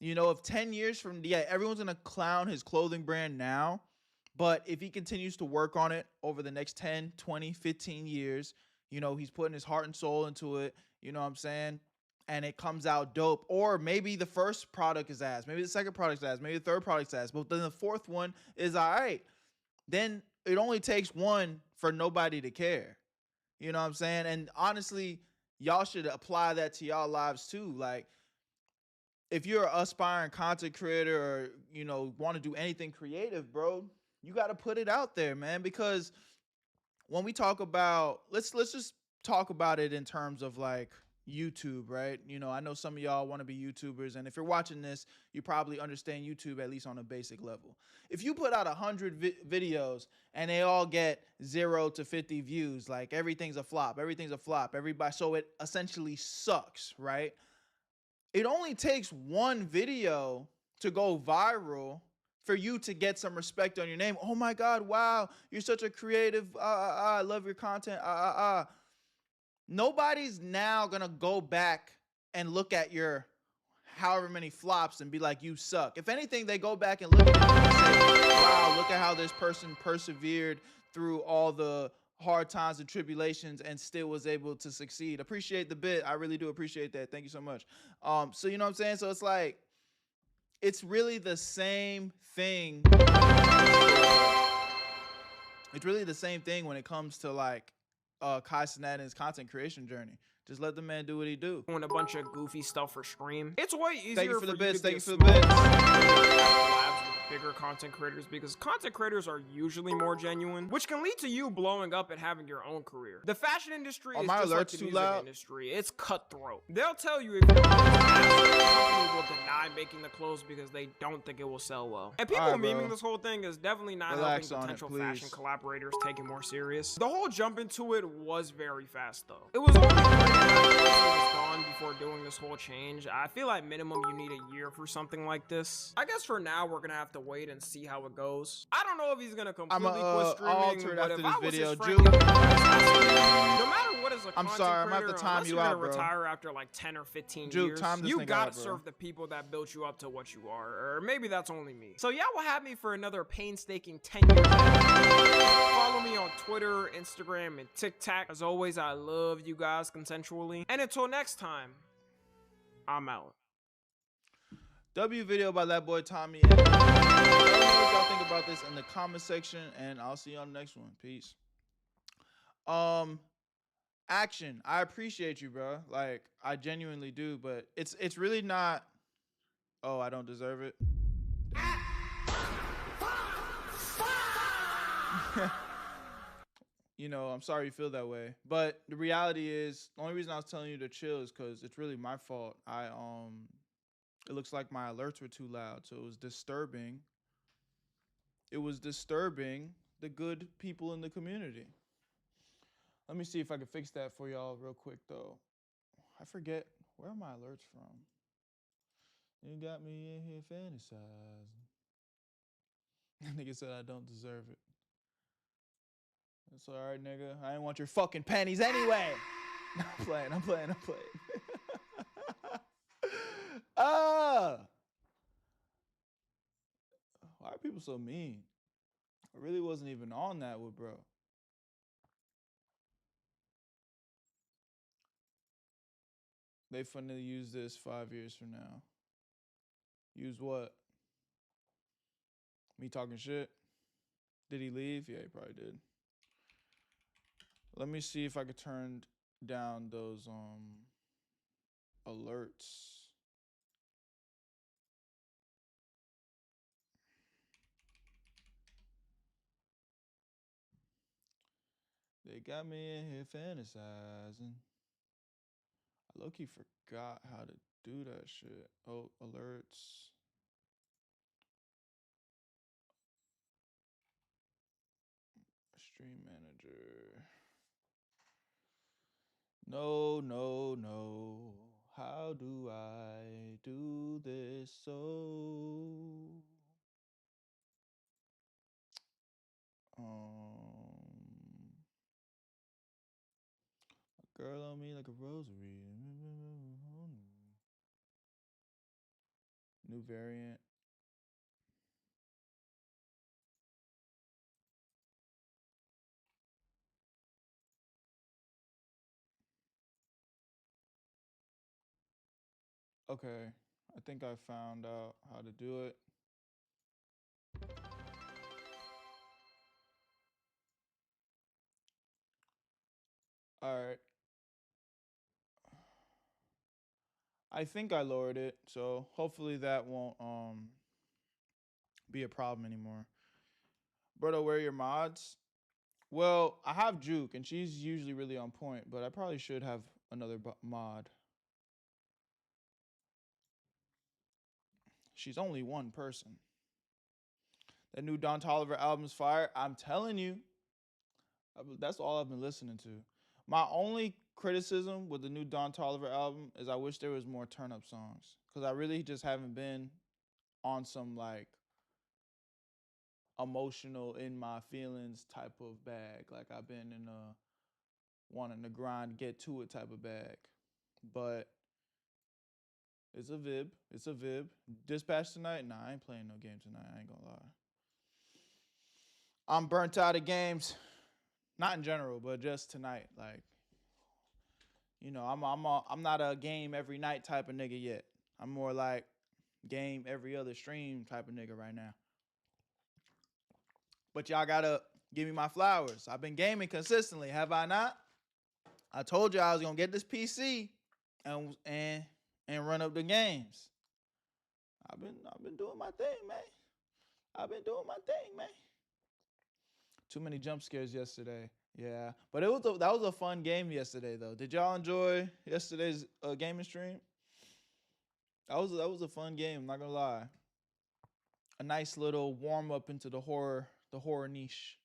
You know, if 10 years from, yeah, everyone's going to clown his clothing brand now, but if he continues to work on it over the next 10, 20, 15 years, you know, he's putting his heart and soul into it, you know what I'm saying? And it comes out dope. Or maybe the first product is ass. Maybe the second product's ass. Maybe the third product's ass. But then the fourth one is all right. Then it only takes one for nobody to care. You know what I'm saying? And honestly, y'all should apply that to y'all lives too. Like, if you're an aspiring content creator or, you know, want to do anything creative, bro, you got to put it out there, man. Because when we talk about, let's just talk about it in terms of like, YouTube, right? You know, I know some of y'all want to be YouTubers, and if you're watching this, you probably understand YouTube at least on a basic level. If you put out 100 videos and they all get 0 to 50 views, like everything's a flop, everybody, so it essentially sucks, right? It only takes one video to go viral for you to get some respect on your name. Oh my God, wow, you're such a creative, I love your content, Nobody's now gonna go back and look at your however many flops and be like, you suck. If anything, they go back and look at it and say, wow, look at how this person persevered through all the hard times and tribulations and still was able to succeed. Appreciate the bit. I really do appreciate that. Thank you so much. So you know what I'm saying? So it's like, it's really the same thing. It's really the same thing when it comes to like Kai Cenat and his content creation journey. Just let the man do what he do. Doing a bunch of goofy stuff for stream. It's way easier. Thank you for the bits. Thank you for the bits. Bigger content creators, because content creators are usually more genuine, which can lead to you blowing up and having your own career. The fashion industry is just like the music industry. It's cutthroat. They'll tell you if you're the company will deny making the clothes because they don't think it will sell well. And people memeing this whole thing is definitely not helping potential fashion collaborators take it more serious. The whole jump into it was very fast though. It was only 3.5 months gone before doing this whole change. I feel like minimum you need a year for something like this. I guess for now we're gonna have to wait and see how it goes. I don't know if he's gonna completely quit streaming, but if I was his friend, no matter what is a content creator, I'm gonna have to time you out, bro. Retire after like 10 or 15 years, you gotta serve the people that built you up to what you are, or maybe that's only me. So y'all will have me for another painstaking 10 years. Follow me on Twitter, Instagram, and TikTok. As always, I love you guys consensually. And until next time, I'm out. W video by that boy Tommy. Let me know what y'all think about this in the comment section, and I'll see you on the next one. Peace. Action. I appreciate you, bro. Like, I genuinely do, but it's really not. Oh, I don't deserve it. You know, I'm sorry you feel that way. But the reality is, the only reason I was telling you to chill is because it's really my fault. It looks like my alerts were too loud, so it was disturbing. It was disturbing the good people in the community. Let me see if I can fix that for y'all real quick, though. I forget, where are my alerts from? You got me in here fantasizing. Nigga said I don't deserve it. It's all right, nigga. I ain't want your fucking pennies anyway. I'm playing. Ah! Why are people so mean? I really wasn't even on that with bro. They finna use this 5 years from now. Use what? Me talking shit? Did he leave? Yeah, he probably did. Let me see if I could turn down those alerts. They got me in here fantasizing. I low-key forgot how to do that shit. Oh, alerts. Stream manager. No, no, no. How do I do this so? A girl on me like a rosary. New variant. Okay, I think I found out how to do it. All right. I think I lowered it, so hopefully that won't be a problem anymore. Berto, where are your mods? Well, I have Juke, and she's usually really on point, but I probably should have another mod. She's only one person. That new Don Toliver album's fire. I'm telling you, that's all I've been listening to. My only criticism with the new Don Toliver album is I wish there was more turn-up songs, because I really just haven't been on some like emotional in my feelings type of bag. Like I've been in a wanting to grind, get to it type of bag. But it's a Vib. It's a Vib. Dispatch tonight? Nah, I ain't playing no game tonight. I ain't gonna lie. I'm burnt out of games. Not in general, but just tonight. Like, you know, I'm not a game every night type of nigga yet. I'm more like game every other stream type of nigga right now. But y'all gotta give me my flowers. I've been gaming consistently, have I not? I told you I was gonna get this PC and run up the games. I've been doing my thing, man. I've been doing my thing, man. Too many jump scares yesterday. Yeah, but that was a fun game yesterday though. Did y'all enjoy yesterday's gaming stream? That was a fun game. I'm not gonna lie. A nice little warm up into the horror niche.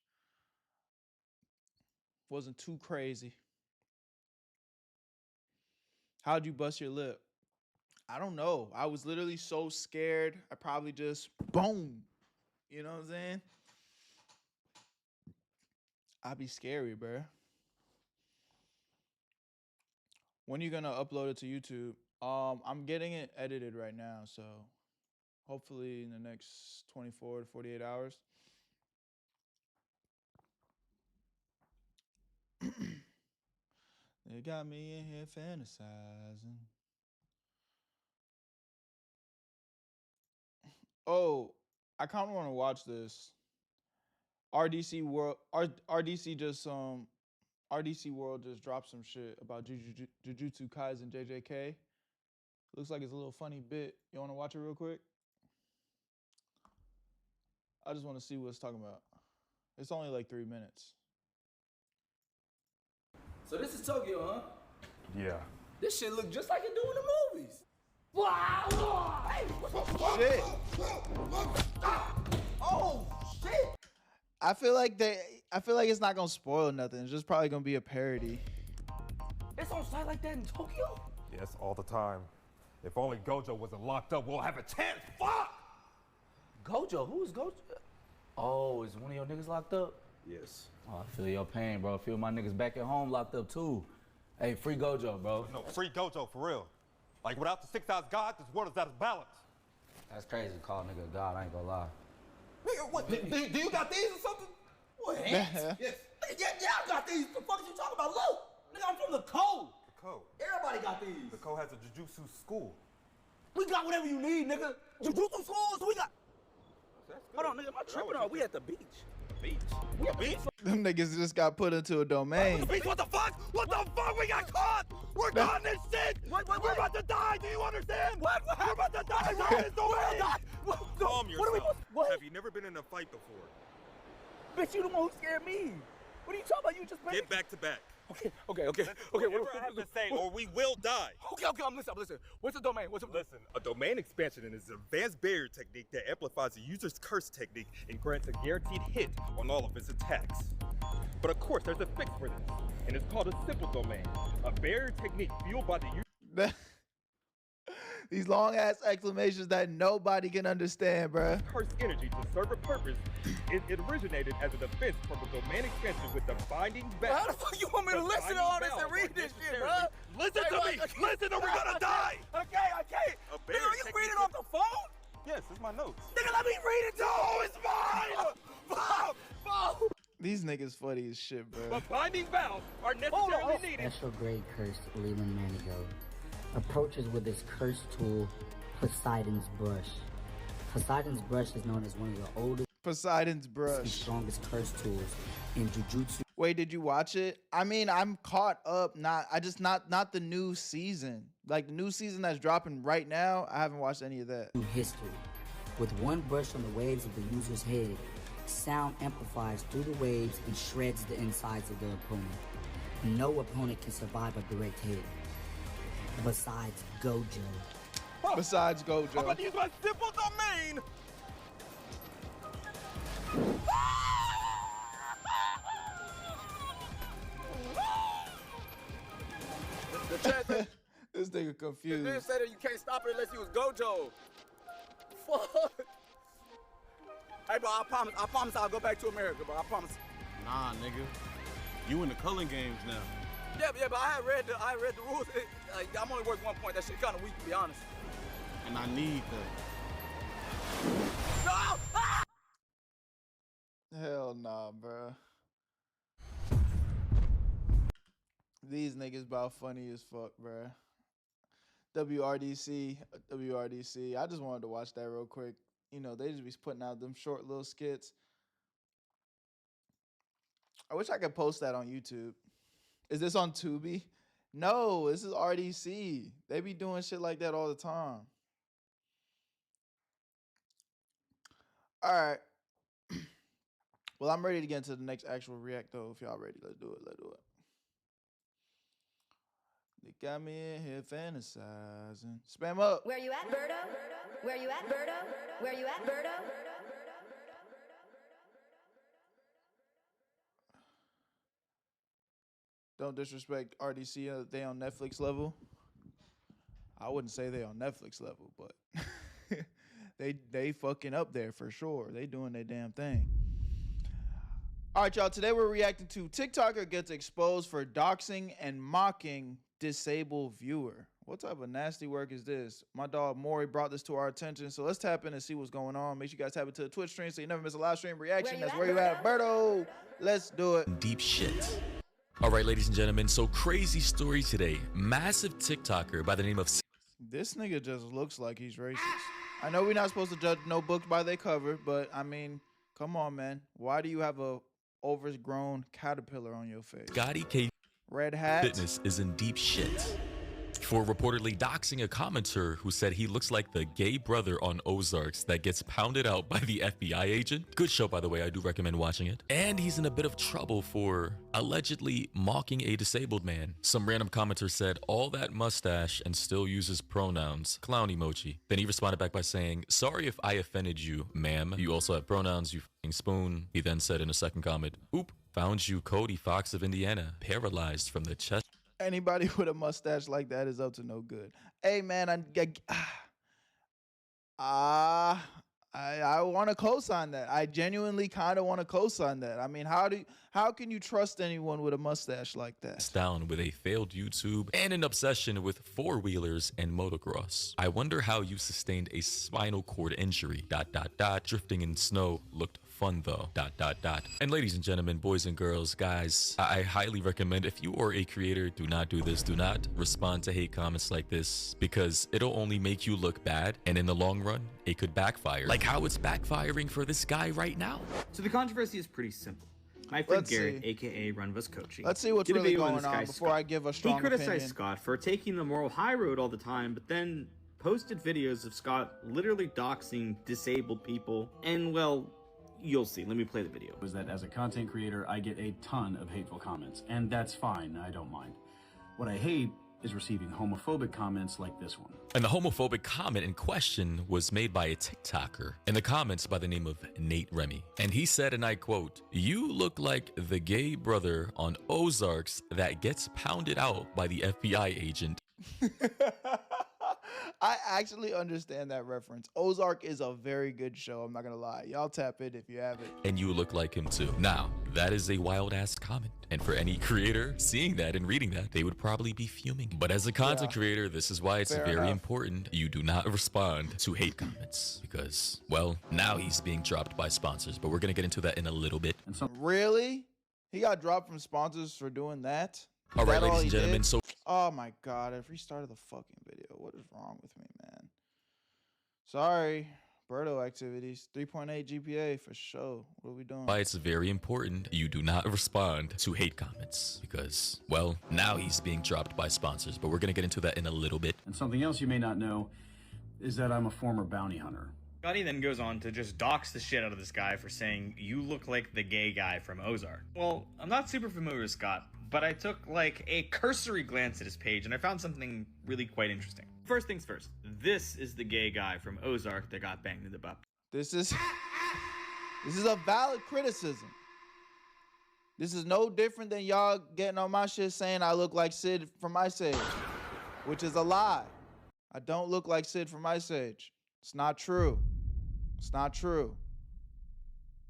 Wasn't too crazy. How'd you bust your lip? I don't know. I was literally so scared. I probably just boom. You know what I'm saying? I'd be scary, bruh. When are you gonna upload it to YouTube? I'm getting it edited right now, so hopefully in the next 24 to 48 hours. They got me in here fantasizing. Oh, I kind of want to watch this. RDC just RDC World just dropped some shit about Jujutsu Kaisen JJK. Looks like it's a little funny bit. You want to watch it real quick? I just want to see what it's talking about. It's only like 3 minutes. So this is Tokyo, huh? Yeah. This shit look just like it do in the movies. Wow! Hey, Shit. Oh shit! I feel like it's not gonna spoil nothing. It's just probably gonna be a parody. It's on site like that in Tokyo? Yes, all the time. If only Gojo wasn't locked up, we'll have a chance. Fuck! Gojo? Who is Gojo? Oh, is one of your niggas locked up? Yes. Oh, I feel your pain, bro. I feel my niggas back at home locked up too. Hey, free Gojo, bro. No, free Gojo for real. Like without the 6 eyes God, this world is out of balance. That's crazy to call nigga a god, I ain't gonna lie. Nigga, what? Do you got these or something? What, hands? Yes. Yeah, I got these. The fuck is you talking about? Look, nigga, I'm from the code. The code. Everybody got these. The code has a jujutsu school. We got whatever you need, nigga. Jujutsu schools, we got. Hold on, nigga, am I tripping or we at the beach? Beach. We at the beach? Them niggas just got put into a domain. Beach, what the fuck? What the fuck? We got caught! We're caught in this shit! We're about to die! Do you understand? What? We're about to die! What is the way? Calm yourself. What? Have you never been in a fight before? Bitch, you the one who scared me. What are you talking about? You just Get back to back. Okay. Whatever I have to say, or we will die. Okay, I'm listening. What's the domain? Listen, a domain expansion is an advanced barrier technique that amplifies the user's curse technique and grants a guaranteed hit on all of its attacks. But of course, there's a fix for this, and it's called a simple domain, a barrier technique fueled by the user. These long ass exclamations that nobody can understand, bruh. Curse energy to serve a purpose. It originated as a defense from the domain expansion with the binding back. How the fuck you want me to listen to all this and read this shit, bro? Listen to me! Listen or we're gonna die! Okay. Nigga, are you reading off the phone? Yes, it's my notes. Nigga, let me read it. No, it's mine! These niggas funny as shit, bro. But binding vows are necessarily needed. Special grade curse Leland Manigo approaches with his curse tool, Poseidon's Brush. Poseidon's Brush is known as one of the oldest Poseidon's Brush and strongest curse tools in Jujutsu. Wait, did you watch it? I mean, I'm caught up. Not the new season. Like the new season that's dropping right now. I haven't watched any of that. History. With one brush on the waves of the user's head, sound amplifies through the waves and shreds the insides of the opponent. No opponent can survive a direct hit. Besides Gojo. Besides Gojo. I'm about to use my simple domain! This nigga confused. The dude said that you can't stop it unless you was Gojo. Fuck. Hey, bro, I promise I'll go back to America, bro. I promise. Nah, nigga. You in the culling games now. Yeah, but I read the rules. I'm only worth 1 point. That shit kind of weak, to be honest. And I need that. No! Ah! Hell nah, bro. These niggas about funny as fuck, bro. WRDC. I just wanted to watch that real quick. You know, they just be putting out them short little skits. I wish I could post that on YouTube. Is this on Tubi? No, this is RDC. They be doing shit like that all the time. All right. Well, I'm ready to get into the next actual react, though. If y'all ready, let's do it. They got me in here fantasizing. Spam up. Where you at, Berto? Where you at, Berto? Where you at, Berto? Don't disrespect RDC. They on Netflix level. I wouldn't say they on Netflix level, but they fucking up there for sure. They doing their damn thing. All right, y'all. Today we're reacting to TikToker gets exposed for doxing and mocking disabled viewer. What type of nasty work is this? My dog Maury brought this to our attention, so let's tap in and see what's going on. Make sure you guys tap into the Twitch stream so you never miss a live stream reaction. That's where you at, Berto. Let's do it. Deep shit. All right, ladies and gentlemen, so crazy story today. Massive TikToker by the name of... This nigga just looks like he's racist. I know we're not supposed to judge no books by their cover, but I mean, come on, man. Why do you have a overgrown caterpillar on your face. Scotty K Red hat. Fitness is in deep shit for reportedly doxing a commenter who said he looks like the gay brother on Ozarks that gets pounded out by the FBI agent. Good show, by the way. I do recommend watching it. And he's in a bit of trouble for allegedly mocking a disabled man. Some random commenter said, all that mustache and still uses pronouns. Clown emoji. Then he responded back by saying, sorry if I offended you, ma'am. You also have pronouns, you f***ing spoon. He then said in a second comment, oop, found you Cody Fox of Indiana, paralyzed from the chest. Anybody with a mustache like that is up to no good. Hey man, I want to co-sign that. I genuinely kind of want to co-sign that. I mean, how can you trust anyone with a mustache like that? Down with a failed YouTube and an obsession with four-wheelers and motocross. I wonder how you sustained a spinal cord injury. ... Drifting in snow looked fun though. ... And ladies and gentlemen, boys and girls, guys, I highly recommend if you are a creator, do not do this. Do not respond to hate comments like this because it'll only make you look bad, and in the long run, it could backfire. Like how it's backfiring for this guy right now. So the controversy is pretty simple. My friend Garrett, aka Runvas Coaching, let's see what's did a really video going on this on guy, before Scott. I give a strong He criticized opinion. Scott for taking the moral high road all the time, but then posted videos of Scott literally doxing disabled people. And well, you'll see. Let me play the video. Was that as a content creator, I get a ton of hateful comments, and that's fine. I don't mind. What I hate is receiving homophobic comments like this one. And the homophobic comment in question was made by a TikToker in the comments by the name of Nate Remy. And he said, and I quote, "You look like the gay brother on Ozarks that gets pounded out by the FBI agent." I actually understand that reference. Ozark is a very good show. I'm not going to lie. Y'all tap it if you haven't. And you look like him too. Now, that is a wild ass comment. And for any creator seeing that and reading that, they would probably be fuming. But as a content creator, this is why it's very important you do not respond to hate comments. Because, well, now he's being dropped by sponsors. But we're going to get into that in a little bit. Really? He got dropped from sponsors for doing that? All right, ladies and gentlemen, so... Oh my god, I've restarted the fucking video. What is wrong with me, man? Sorry. BERTO activities. 3.8 GPA for sure. What are we doing? Why it's very important you do not respond to hate comments. Because, well, now he's being dropped by sponsors. But we're going to get into that in a little bit. And something else you may not know is that I'm a former bounty hunter. Scotty then goes on to just dox the shit out of this guy for saying, "You look like the gay guy from Ozark." Well, I'm not super familiar with Scott, but I took like a cursory glance at his page and I found something really quite interesting. First things first, this is the gay guy from Ozark that got banged in the butt. This is a valid criticism. This is no different than y'all getting on my shit saying I look like Sid from Ice Age, which is a lie. I don't look like Sid from Ice Age. It's not true. It's not true.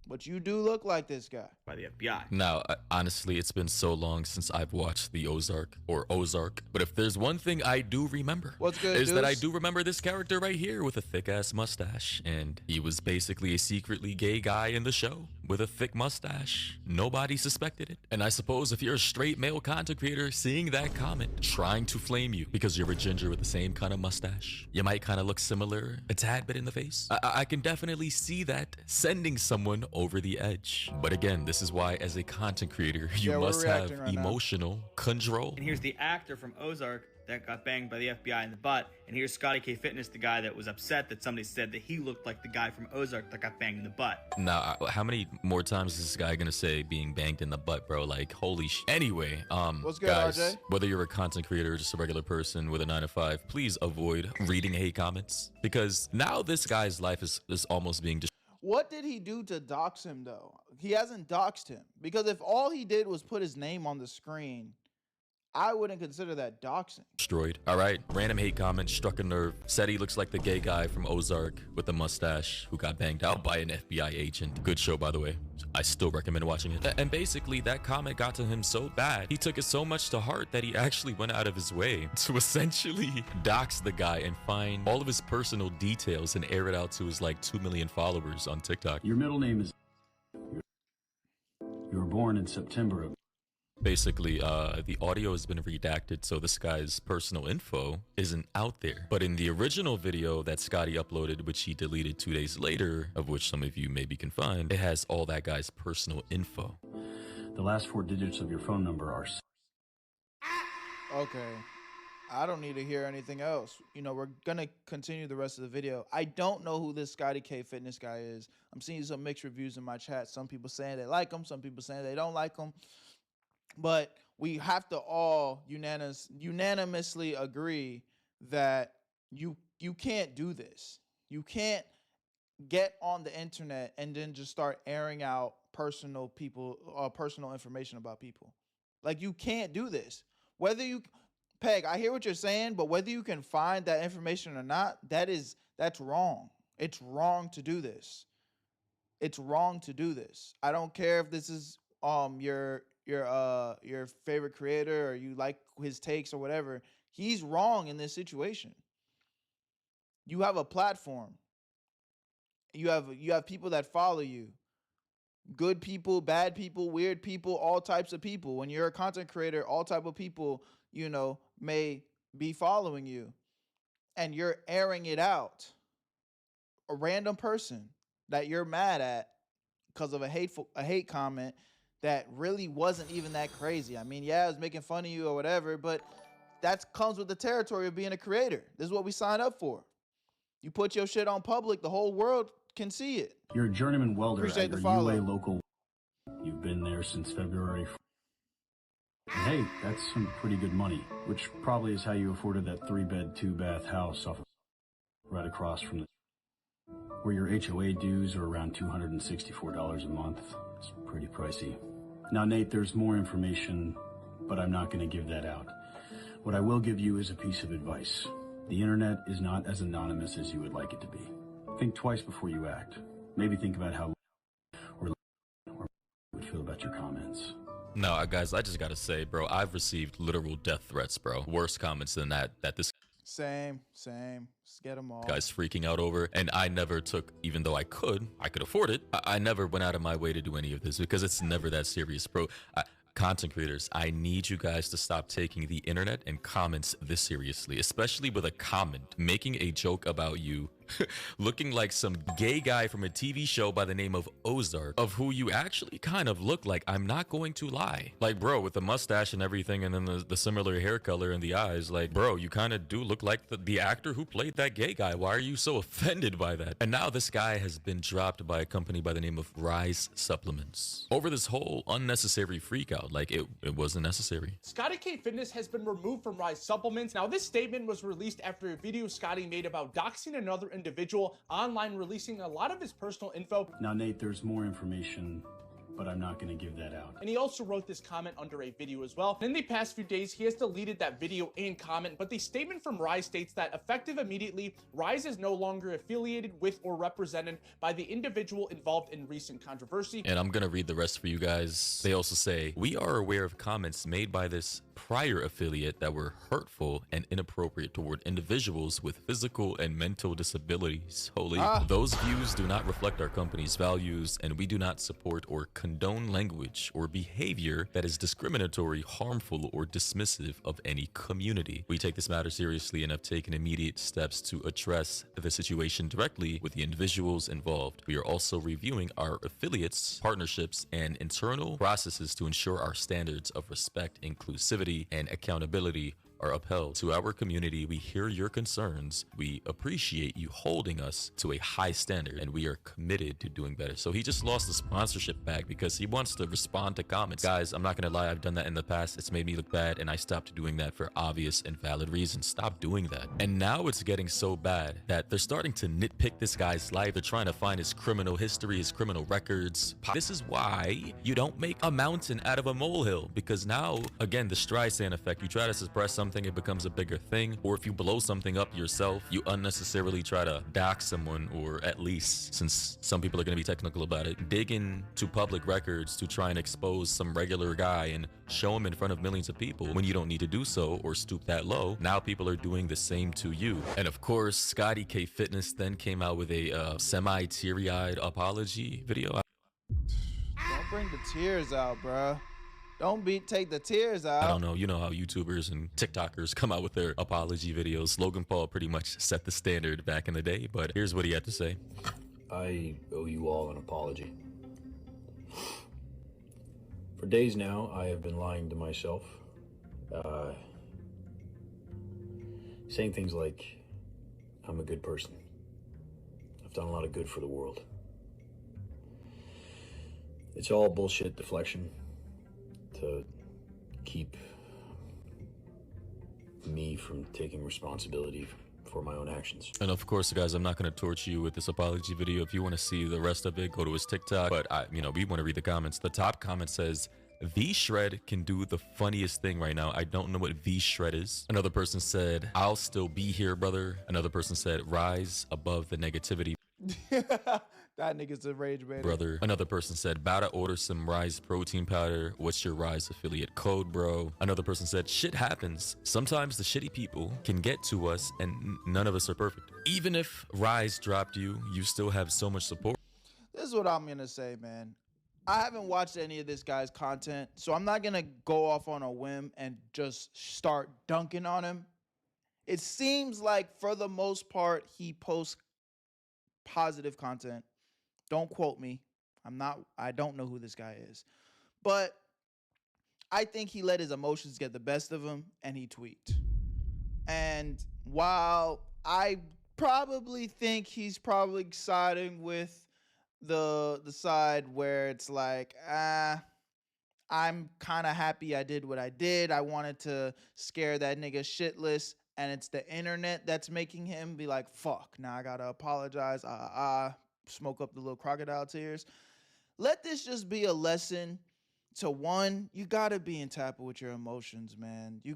But you do look like this guy. By the FBI. Now, honestly, it's been so long since I've watched the Ozark or Ozark. But if there's one thing I do remember, what's good, is that I do remember this character right here with a thick ass mustache. And he was basically a secretly gay guy in the show with a thick mustache. Nobody suspected it. And I suppose if you're a straight male content creator seeing that comment, trying to flame you because you're a ginger with the same kind of mustache, you might kind of look similar a tad bit in the face. I can definitely see that sending someone over the edge. But again, this is why as a content creator, you must have emotional control. And here's the actor from Ozark that got banged by the FBI in the butt. And here's Scotty K Fitness, the guy that was upset that somebody said that he looked like the guy from Ozark that got banged in the butt. Now, how many more times is this guy gonna say being banged in the butt, bro? Like, holy sh. Anyway, what's good, guys, RJ? Whether you're a content creator or just a regular person with a 9 to 5, please avoid reading hate comments because now this guy's life is almost being destroyed. What did he do to dox him, though? He hasn't doxed him. Because if all he did was put his name on the screen, I wouldn't consider that doxing. Destroyed. All right. Random hate comment struck a nerve. Said he looks like the gay guy from Ozark with the mustache who got banged out by an FBI agent. Good show, by the way. I still recommend watching it. And basically, that comment got to him so bad. He took it so much to heart that he actually went out of his way to essentially dox the guy and find all of his personal details and air it out to his like 2 million followers on TikTok. Your middle name is... You were born in September of... Basically, the audio has been redacted, so this guy's personal info isn't out there. But in the original video that Scotty uploaded, which he deleted 2 days later, of which some of you maybe can find, it has all that guy's personal info. The last 4 digits of your phone number are... Okay. I don't need to hear anything else. You know, we're gonna continue the rest of the video. I don't know who this Scotty K Fitness guy is. I'm seeing some mixed reviews in my chat. Some people saying they like him, some people saying they don't like him. But we have to all unanimously agree that you can't do this. You can't get on the internet and then just start airing out personal information about people. Like, you can't do this. Whether you... Peg, I hear what you're saying, but whether you can find that information or not, that's wrong. It's wrong to do this. It's wrong to do this. I don't care if this is your favorite creator or you like his takes or whatever. He's wrong in this situation. You have a platform. You have people that follow you. Good people, bad people, weird people, all types of people. When you're a content creator, all type of people, you know, may be following you, and you're airing it out. A random person that you're mad at because of a hate comment that really wasn't even that crazy. I mean, yeah, I was making fun of you or whatever, but that comes with the territory of being a creator. This is what we sign up for. You put your shit on public, the whole world can see it. You're a journeyman welder Appreciate at the your follow. UA local. You've been there since February. And hey, that's some pretty good money, which probably is how you afforded that 3-bed, 2-bath house off right across from the... where your HOA dues are around $264 a month. It's pretty pricey. Now, Nate, there's more information, but I'm not going to give that out. What I will give you is a piece of advice. The internet is not as anonymous as you would like it to be. Think twice before you act. Maybe think about how or you would feel about your comments. No, guys, I just gotta say, bro, I've received literal death threats, bro. Worse comments than that this Same. Just get them all. guy's freaking out over. And I never took, even though I could afford it, I never went out of my way to do any of this because it's never that serious, bro. Content creators, I need you guys to stop taking the internet and comments this seriously, especially with a comment making a joke about you looking like some gay guy from a TV show by the name of Ozark, of who you actually kind of look like. I'm not going to lie. Like, bro, with the mustache and everything, and then the similar hair color and the eyes, like, bro, you kind of do look like the actor who played that gay guy. Why are you so offended by that? And now this guy has been dropped by a company by the name of Rise Supplements over this whole unnecessary freak out. Like, it wasn't necessary. Scotty K Fitness has been removed from Rise Supplements. Now, this statement was released after a video Scotty made about doxing another individual online, releasing a lot of his personal info. Now, Nate, there's more information, but I'm not going to give that out. And he also wrote this comment under a video as well. In the past few days, he has deleted that video and comment, but the statement from Rise states that effective immediately, Rise is no longer affiliated with or represented by the individual involved in recent controversy. And I'm going to read the rest for you guys. They also say, we are aware of comments made by this prior affiliate that were hurtful and inappropriate toward individuals with physical and mental disabilities. Holy. Those views do not reflect our company's values, and we do not support or condone language or behavior that is discriminatory, harmful, or dismissive of any community. We take this matter seriously and have taken immediate steps to address the situation directly with the individuals involved. We are also reviewing our affiliates, partnerships, and internal processes to ensure our standards of respect, inclusivity, and accountability are upheld. To our community, we hear your concerns. We appreciate you holding us to a high standard, and we are committed to doing better. So he just lost the sponsorship bag because he wants to respond to comments. Guys, I'm not gonna lie, I've done that in the past. It's made me look bad, and I stopped doing that for obvious and valid reasons. Stop doing that. And now it's getting so bad that they're starting to nitpick this guy's life. They're trying to find his criminal history, his criminal records. This is why you don't make a mountain out of a molehill, because now, again, the Streisand effect, you try to suppress something, it becomes a bigger thing. Or if you blow something up yourself, you unnecessarily try to dox someone, or at least, since some people are going to be technical about it, dig into public records to try and expose some regular guy and show him in front of millions of people when you don't need to do so or stoop that low. Now people are doing the same to you. And of course, Scotty K Fitness then came out with a semi-teary-eyed apology video. Don't bring the tears out, bruh. Don't take the tears out. I don't know. You know how YouTubers and TikTokers come out with their apology videos. Logan Paul pretty much set the standard back in the day, but here's what he had to say. I owe you all an apology For days now, I have been lying to myself, saying things like, I'm a good person. I've done a lot of good for the world. It's all bullshit deflection to keep me from taking responsibility for my own actions. And of course, guys, I'm not going to torture you with this apology video. If you want to see the rest of it, go to his TikTok. But we want to read the comments. The top comment says, V-Shred can do the funniest thing right now. I don't know what V-Shred is. Another person said, I'll still be here, brother. Another person said, rise above the negativity. That nigga's a rage baiter. Brother. Another person said, about to order some Rise protein powder. What's your Rise affiliate code, bro? Another person said, shit happens. Sometimes the shitty people can get to us and none of us are perfect. Even if Rise dropped you, you still have so much support. This is what I'm going to say, man. I haven't watched any of this guy's content, so I'm not going to go off on a whim and just start dunking on him. It seems like, for the most part, he posts positive content. Don't quote me. I don't know who this guy is. But I think he let his emotions get the best of him and he tweaked. And while I probably think he's probably siding with the side where it's like, I'm kind of happy I did what I did. I wanted to scare that nigga shitless, and it's the internet that's making him be like, fuck, now I gotta apologize. Smoke up the little crocodile tears. Let this just be a lesson to one, you gotta be in tap with your emotions, man. You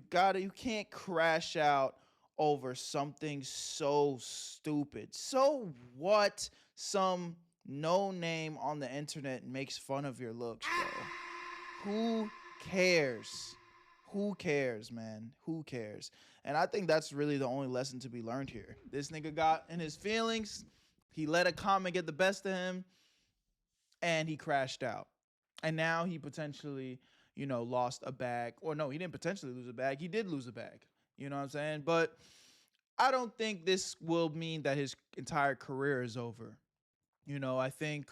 can't crash out over something so stupid. So what? Some no name on the internet makes fun of your looks, bro. Who cares? Who cares, man? Who cares? And I think that's really the only lesson to be learned here. This nigga got in his feelings. He let a comment get the best of him, and he crashed out. And now he potentially, lost a bag. Or no, he didn't potentially lose a bag. He did lose a bag. You know what I'm saying? But I don't think this will mean that his entire career is over. I think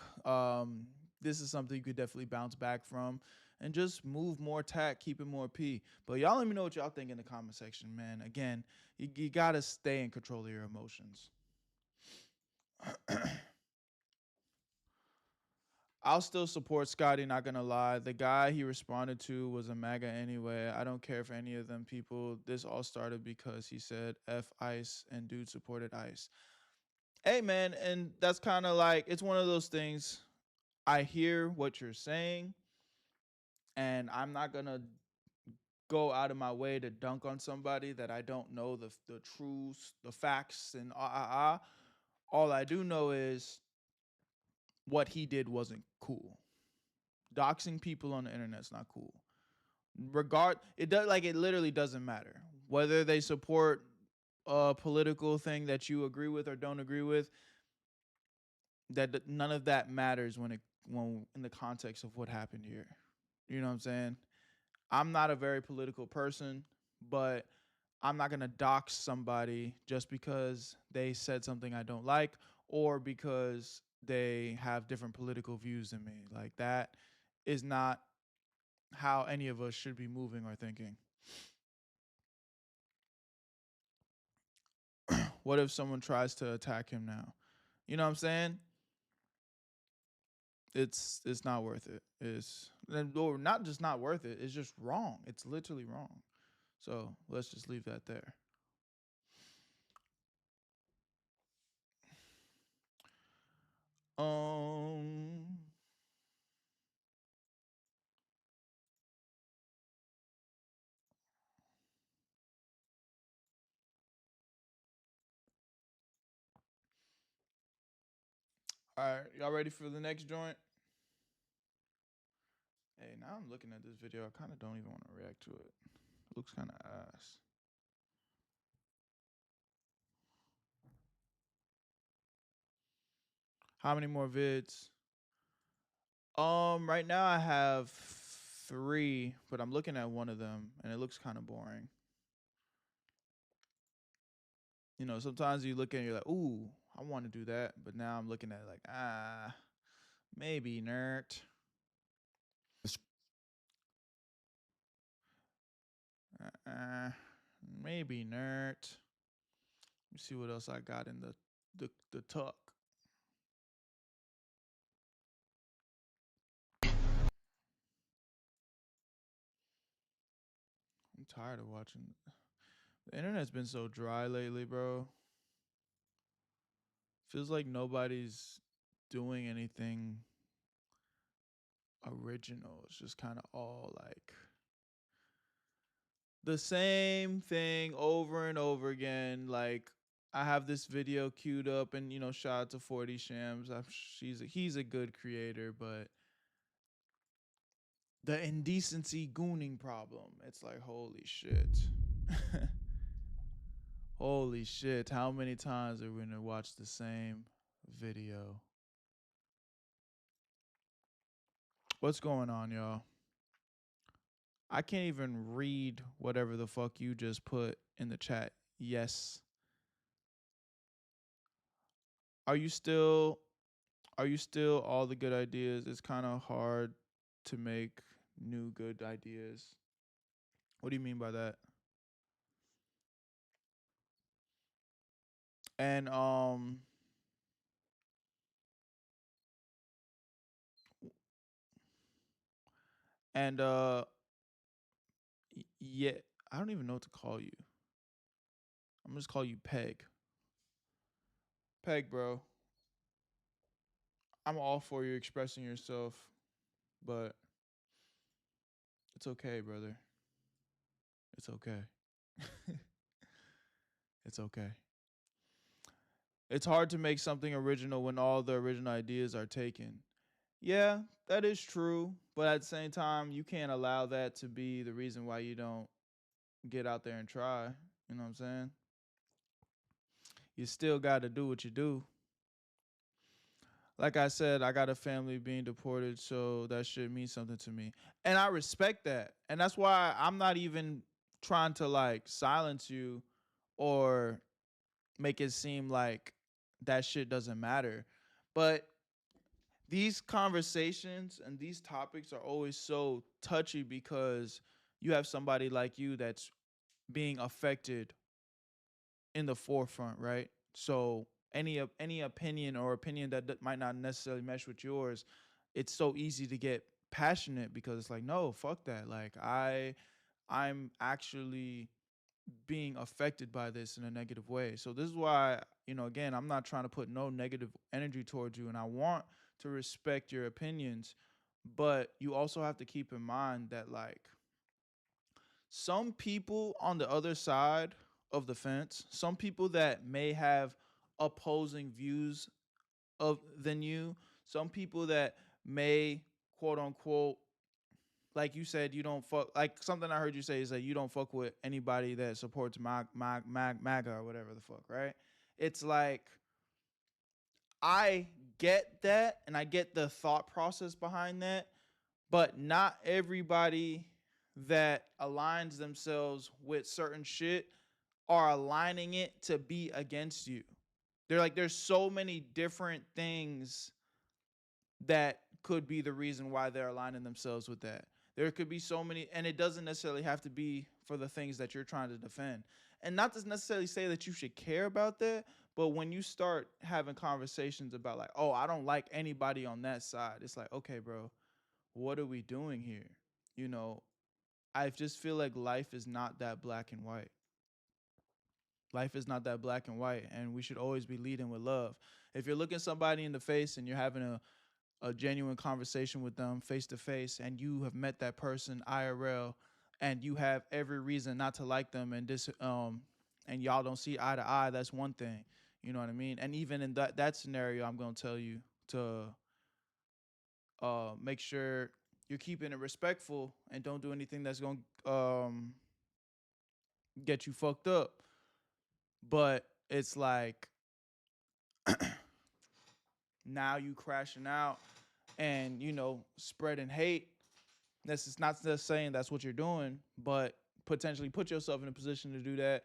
this is something you could definitely bounce back from and just move more tack, keep it more P. But y'all let me know what y'all think in the comment section, man. Again, you got to stay in control of your emotions. I'll still support Scotty, not gonna lie. The guy he responded to was a MAGA anyway. I don't care for any of them people. This all started because he said F ICE and dude supported ICE. Hey, man, and that's kind of like, it's one of those things. I hear what you're saying, and I'm not gonna go out of my way to dunk on somebody that I don't know the truths, the facts, and All I do know is what he did wasn't cool. Doxing people on the internet's not cool. It literally doesn't matter whether they support a political thing that you agree with or don't agree with. That none of that matters when in the context of what happened here. You know what I'm saying? I'm not a very political person, but I'm not gonna dox somebody just because they said something I don't like or because they have different political views than me. Like, that is not how any of us should be moving or thinking. What if someone tries to attack him now? You know what I'm saying? It's not worth it. Or not just not worth it. It's just wrong. It's literally wrong. So let's just leave that there. All right, y'all ready for the next joint? Hey, now I'm looking at this video. I kind of don't even want to react to it. It looks kind of ass. How many more vids? Right now I have 3, but I'm looking at one of them and it looks kind of boring. Sometimes you look at it and you're like, ooh, I want to do that. But now I'm looking at it like, maybe, nerd. Maybe nerd. Let me see what else I got in the tuck. I'm tired of watching. The internet's been so dry lately, bro. Feels like nobody's doing anything original. It's just kind of all like the same thing over and over again. Like I have this video queued up, and shout out to 40 Shams. He's a good creator, but the indecency gooning problem. It's like, holy shit. Holy shit. How many times are we going to watch the same video? What's going on, y'all? I can't even read whatever the fuck you just put in the chat. Yes. Are you still all the good ideas? It's kind of hard to make new good ideas. What do you mean by that? And and yeah, I don't even know what to call you. I'm gonna just call you Peg. Peg, bro. I'm all for you expressing yourself, but it's okay, brother. It's okay. It's okay. It's hard to make something original when all the original ideas are taken. Yeah, that is true, but at the same time, you can't allow that to be the reason why you don't get out there and try. You know what I'm saying? You still got to do what you do. Like I said, I got a family being deported, so that should mean something to me. And I respect that. And that's why I'm not even trying to like silence you or make it seem like that shit doesn't matter. But these conversations and these topics are always so touchy because you have somebody like you that's being affected in the forefront, right? So any opinion or opinion that might not necessarily mesh with yours, it's so easy to get passionate because it's like, no, fuck that. Like I'm actually being affected by this in a negative way. So this is why, again, I'm not trying to put no negative energy towards you, and I want to respect your opinions, but you also have to keep in mind that like some people on the other side of the fence, some people that may have opposing views of than you, some people that may quote unquote, like you said, you don't fuck, like something I heard you say is that you don't fuck with anybody that supports MAGA or whatever the fuck, right? It's like, I get that and I get the thought process behind that, but not everybody that aligns themselves with certain shit are aligning it to be against you. They're like, there's so many different things that could be the reason why they're aligning themselves with that. There could be so many, and it doesn't necessarily have to be for the things that you're trying to defend. And not to necessarily say that you should care about that, but when you start having conversations about like, oh, I don't like anybody on that side, it's like, okay, bro, what are we doing here? I just feel like life is not that black and white. Life is not that black and white, and we should always be leading with love. If you're looking somebody in the face and you're having a genuine conversation with them face to face, and you have met that person IRL, and you have every reason not to like them, and and y'all don't see eye to eye, that's one thing. You know what I mean? And even in that scenario, I'm gonna tell you to make sure you're keeping it respectful and don't do anything that's gonna get you fucked up. But it's like now you crashing out and spreading hate. This is not just saying that's what you're doing, but potentially put yourself in a position to do that,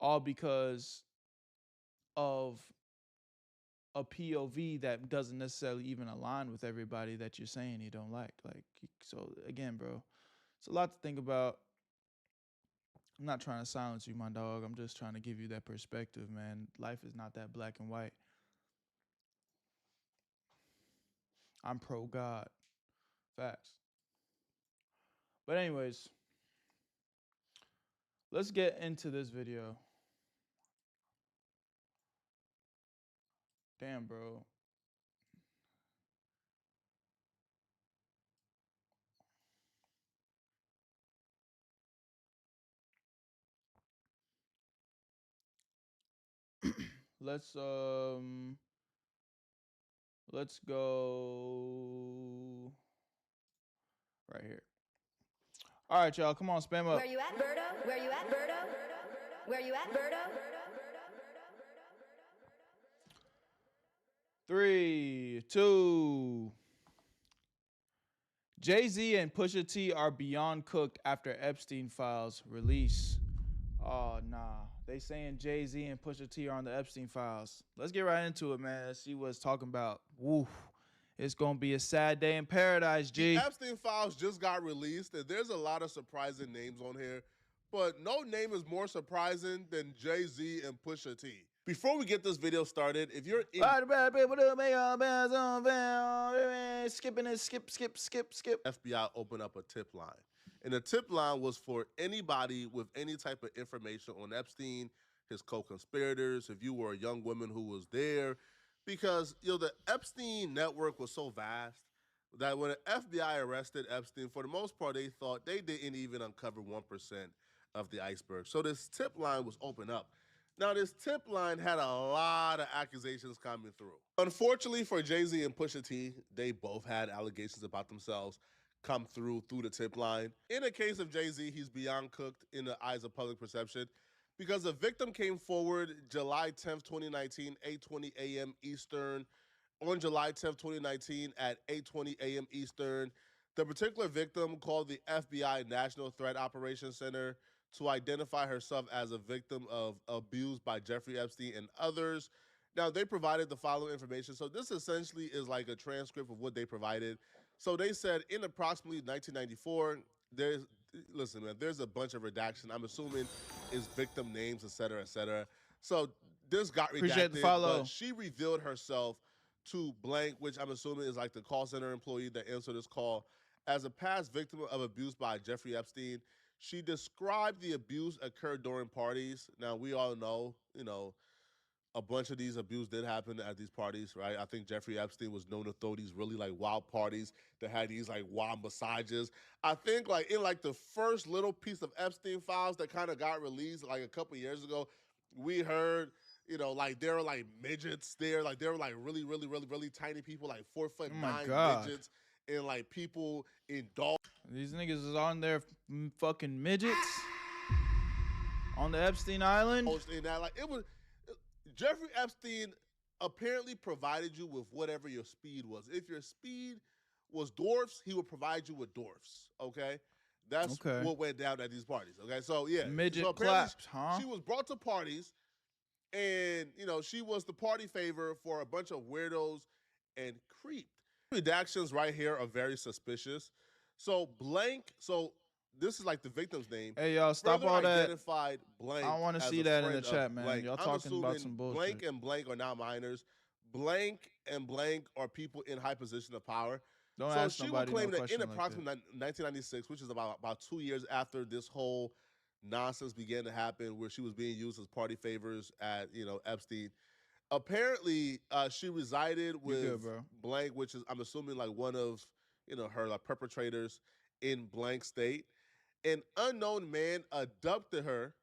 all because of a POV that doesn't necessarily even align with everybody that you're saying you don't like. So again, bro, it's a lot to think about. I'm not trying to silence you, my dog. I'm just trying to give you that perspective, man. Life is not that black and white. I'm pro God. Facts. But anyways, let's get into this video. Damn, bro. Let's go right here. All right, y'all, come on, spam up. Where you at, Berto? Where you at, Berto? Where you at, Berto? 3, 2. Jay-Z and Pusha T are beyond cooked after Epstein files release. Oh, nah. They saying Jay-Z and Pusha T are on the Epstein files. Let's get right into it, man. Let's see what it's talking about. Woo. It's going to be a sad day in paradise, G. The Epstein files just got released, and there's a lot of surprising names on here, but no name is more surprising than Jay-Z and Pusha T. Before we get this video started, if you're in skipping it, skip. FBI opened up a tip line. And the tip line was for anybody with any type of information on Epstein, his co-conspirators, if you were a young woman who was there, because the Epstein network was so vast that when the FBI arrested Epstein, for the most part, they thought they didn't even uncover 1% of the iceberg. So this tip line was opened up. Now, this tip line had a lot of accusations coming through. Unfortunately for Jay-Z and Pusha T, they both had allegations about themselves come through the tip line. In the case of Jay-Z, he's beyond cooked in the eyes of public perception because the victim came forward July 10th, 2019, 8:20 a.m. Eastern. On July 10th, 2019 at 8:20 a.m. Eastern, the particular victim called the FBI National Threat Operations Center to identify herself as a victim of abuse by Jeffrey Epstein and others. Now, they provided the following information. So this essentially is like a transcript of what they provided. So they said in approximately 1994, there's a bunch of redaction. I'm assuming is victim names, et cetera, et cetera. So this got redacted, Appreciate the follow. but she revealed herself to blank, which I'm assuming is like the call center employee that answered this call, as a past victim of abuse by Jeffrey Epstein. She described the abuse occurred during parties. Now, we all know, a bunch of these abuse did happen at these parties, right? I think Jeffrey Epstein was known to throw these really like wild parties that had these like wild massages. I think like in like the first little piece of Epstein files that kind of got released like a couple years ago, we heard, like there were like midgets there. Like there were like really, really, really, really tiny people, like 4'9" midgets, and like people in dogs. These niggas is on their fucking midgets on the Epstein Island. And that, like, it was Jeffrey Epstein apparently provided you with whatever your speed was. If your speed was dwarfs, he would provide you with dwarfs. Okay, that's what went down at these parties. Okay, so yeah, midget so claps, huh? She was brought to parties, and she was the party favor for a bunch of weirdos and creeped. Redactions right here are very suspicious. So blank. So this is like the victim's name. Hey, y'all, stop all that. Identified blank. I want to see that in the chat, man. Blank. Y'all talking about some bullshit. Blank and blank are not minors. Blank and blank are people in high position of power. Don't so ask she nobody would claim no that in question approximately 1996, which is about 2 years after this whole nonsense began to happen, where she was being used as party favors at Epstein. Apparently, she resided with blank, which is I'm assuming like one of her like perpetrators in blank state. An unknown man abducted her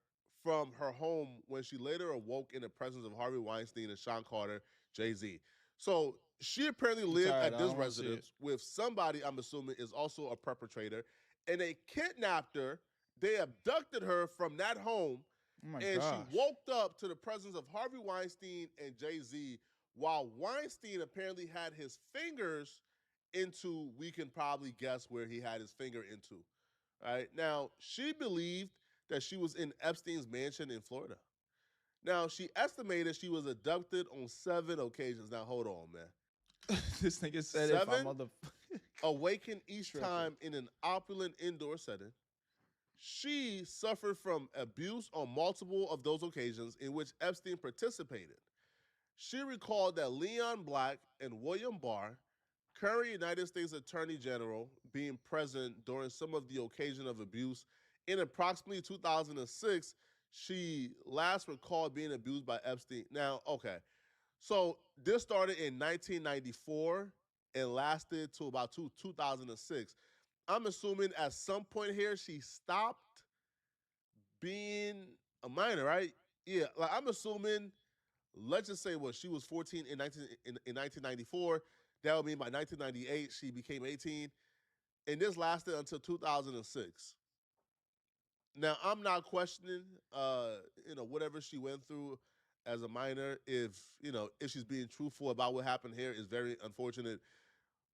from her home when she later awoke in the presence of Harvey Weinstein and Sean Carter, Jay-Z. So she apparently lived at this residence with somebody I'm assuming is also a perpetrator, and they kidnapped her. They abducted her from that home, she woke up to the presence of Harvey Weinstein and Jay-Z, while Weinstein apparently had his fingers into, we can probably guess where he had his finger into. Right now, she believed that she was in Epstein's mansion in Florida. Now, she estimated she was abducted on 7 occasions. Now, hold on, man. This nigga said 7 awakened each time in an opulent indoor setting. She suffered from abuse on multiple of those occasions in which Epstein participated. She recalled that Leon Black and William Barr, current United States Attorney General, being present during some of the occasion of abuse. In approximately 2006, she last recalled being abused by Epstein. Now, okay, so this started in 1994 and lasted to about 2006. I'm assuming at some point here she stopped being a minor, right? Yeah, like I'm assuming, let's just say what she was 14 in 1994. That would mean by 1998 she became 18, and this lasted until 2006. Now I'm not questioning, whatever she went through as a minor. If she's being truthful about what happened here is very unfortunate.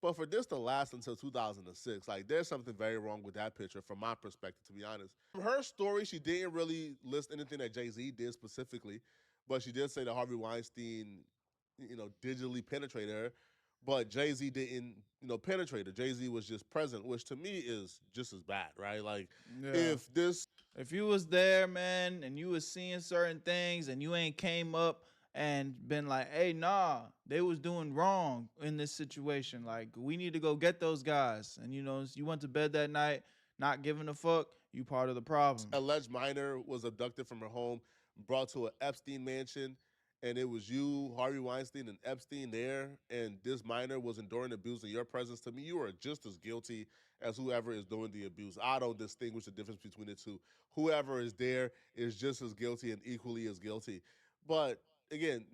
But for this to last until 2006, like there's something very wrong with that picture from my perspective, to be honest. From her story, she didn't really list anything that Jay-Z did specifically, but she did say that Harvey Weinstein, digitally penetrated her, but Jay-Z didn't, penetrate her. Jay-Z was just present, which to me is just as bad, right? Like Yeah. If you was there, man, and you was seeing certain things and you ain't came up and been like, hey, nah, they was doing wrong in this situation. Like, we need to go get those guys. And, you went to bed that night not giving a fuck, you part of the problem. Alleged minor was abducted from her home, brought to an Epstein mansion, and it was you, Harvey Weinstein, and Epstein there, and this minor was enduring abuse in your presence. To me, you are just as guilty as whoever is doing the abuse. I don't distinguish the difference between the two. Whoever is there is just as guilty and equally as guilty. But again,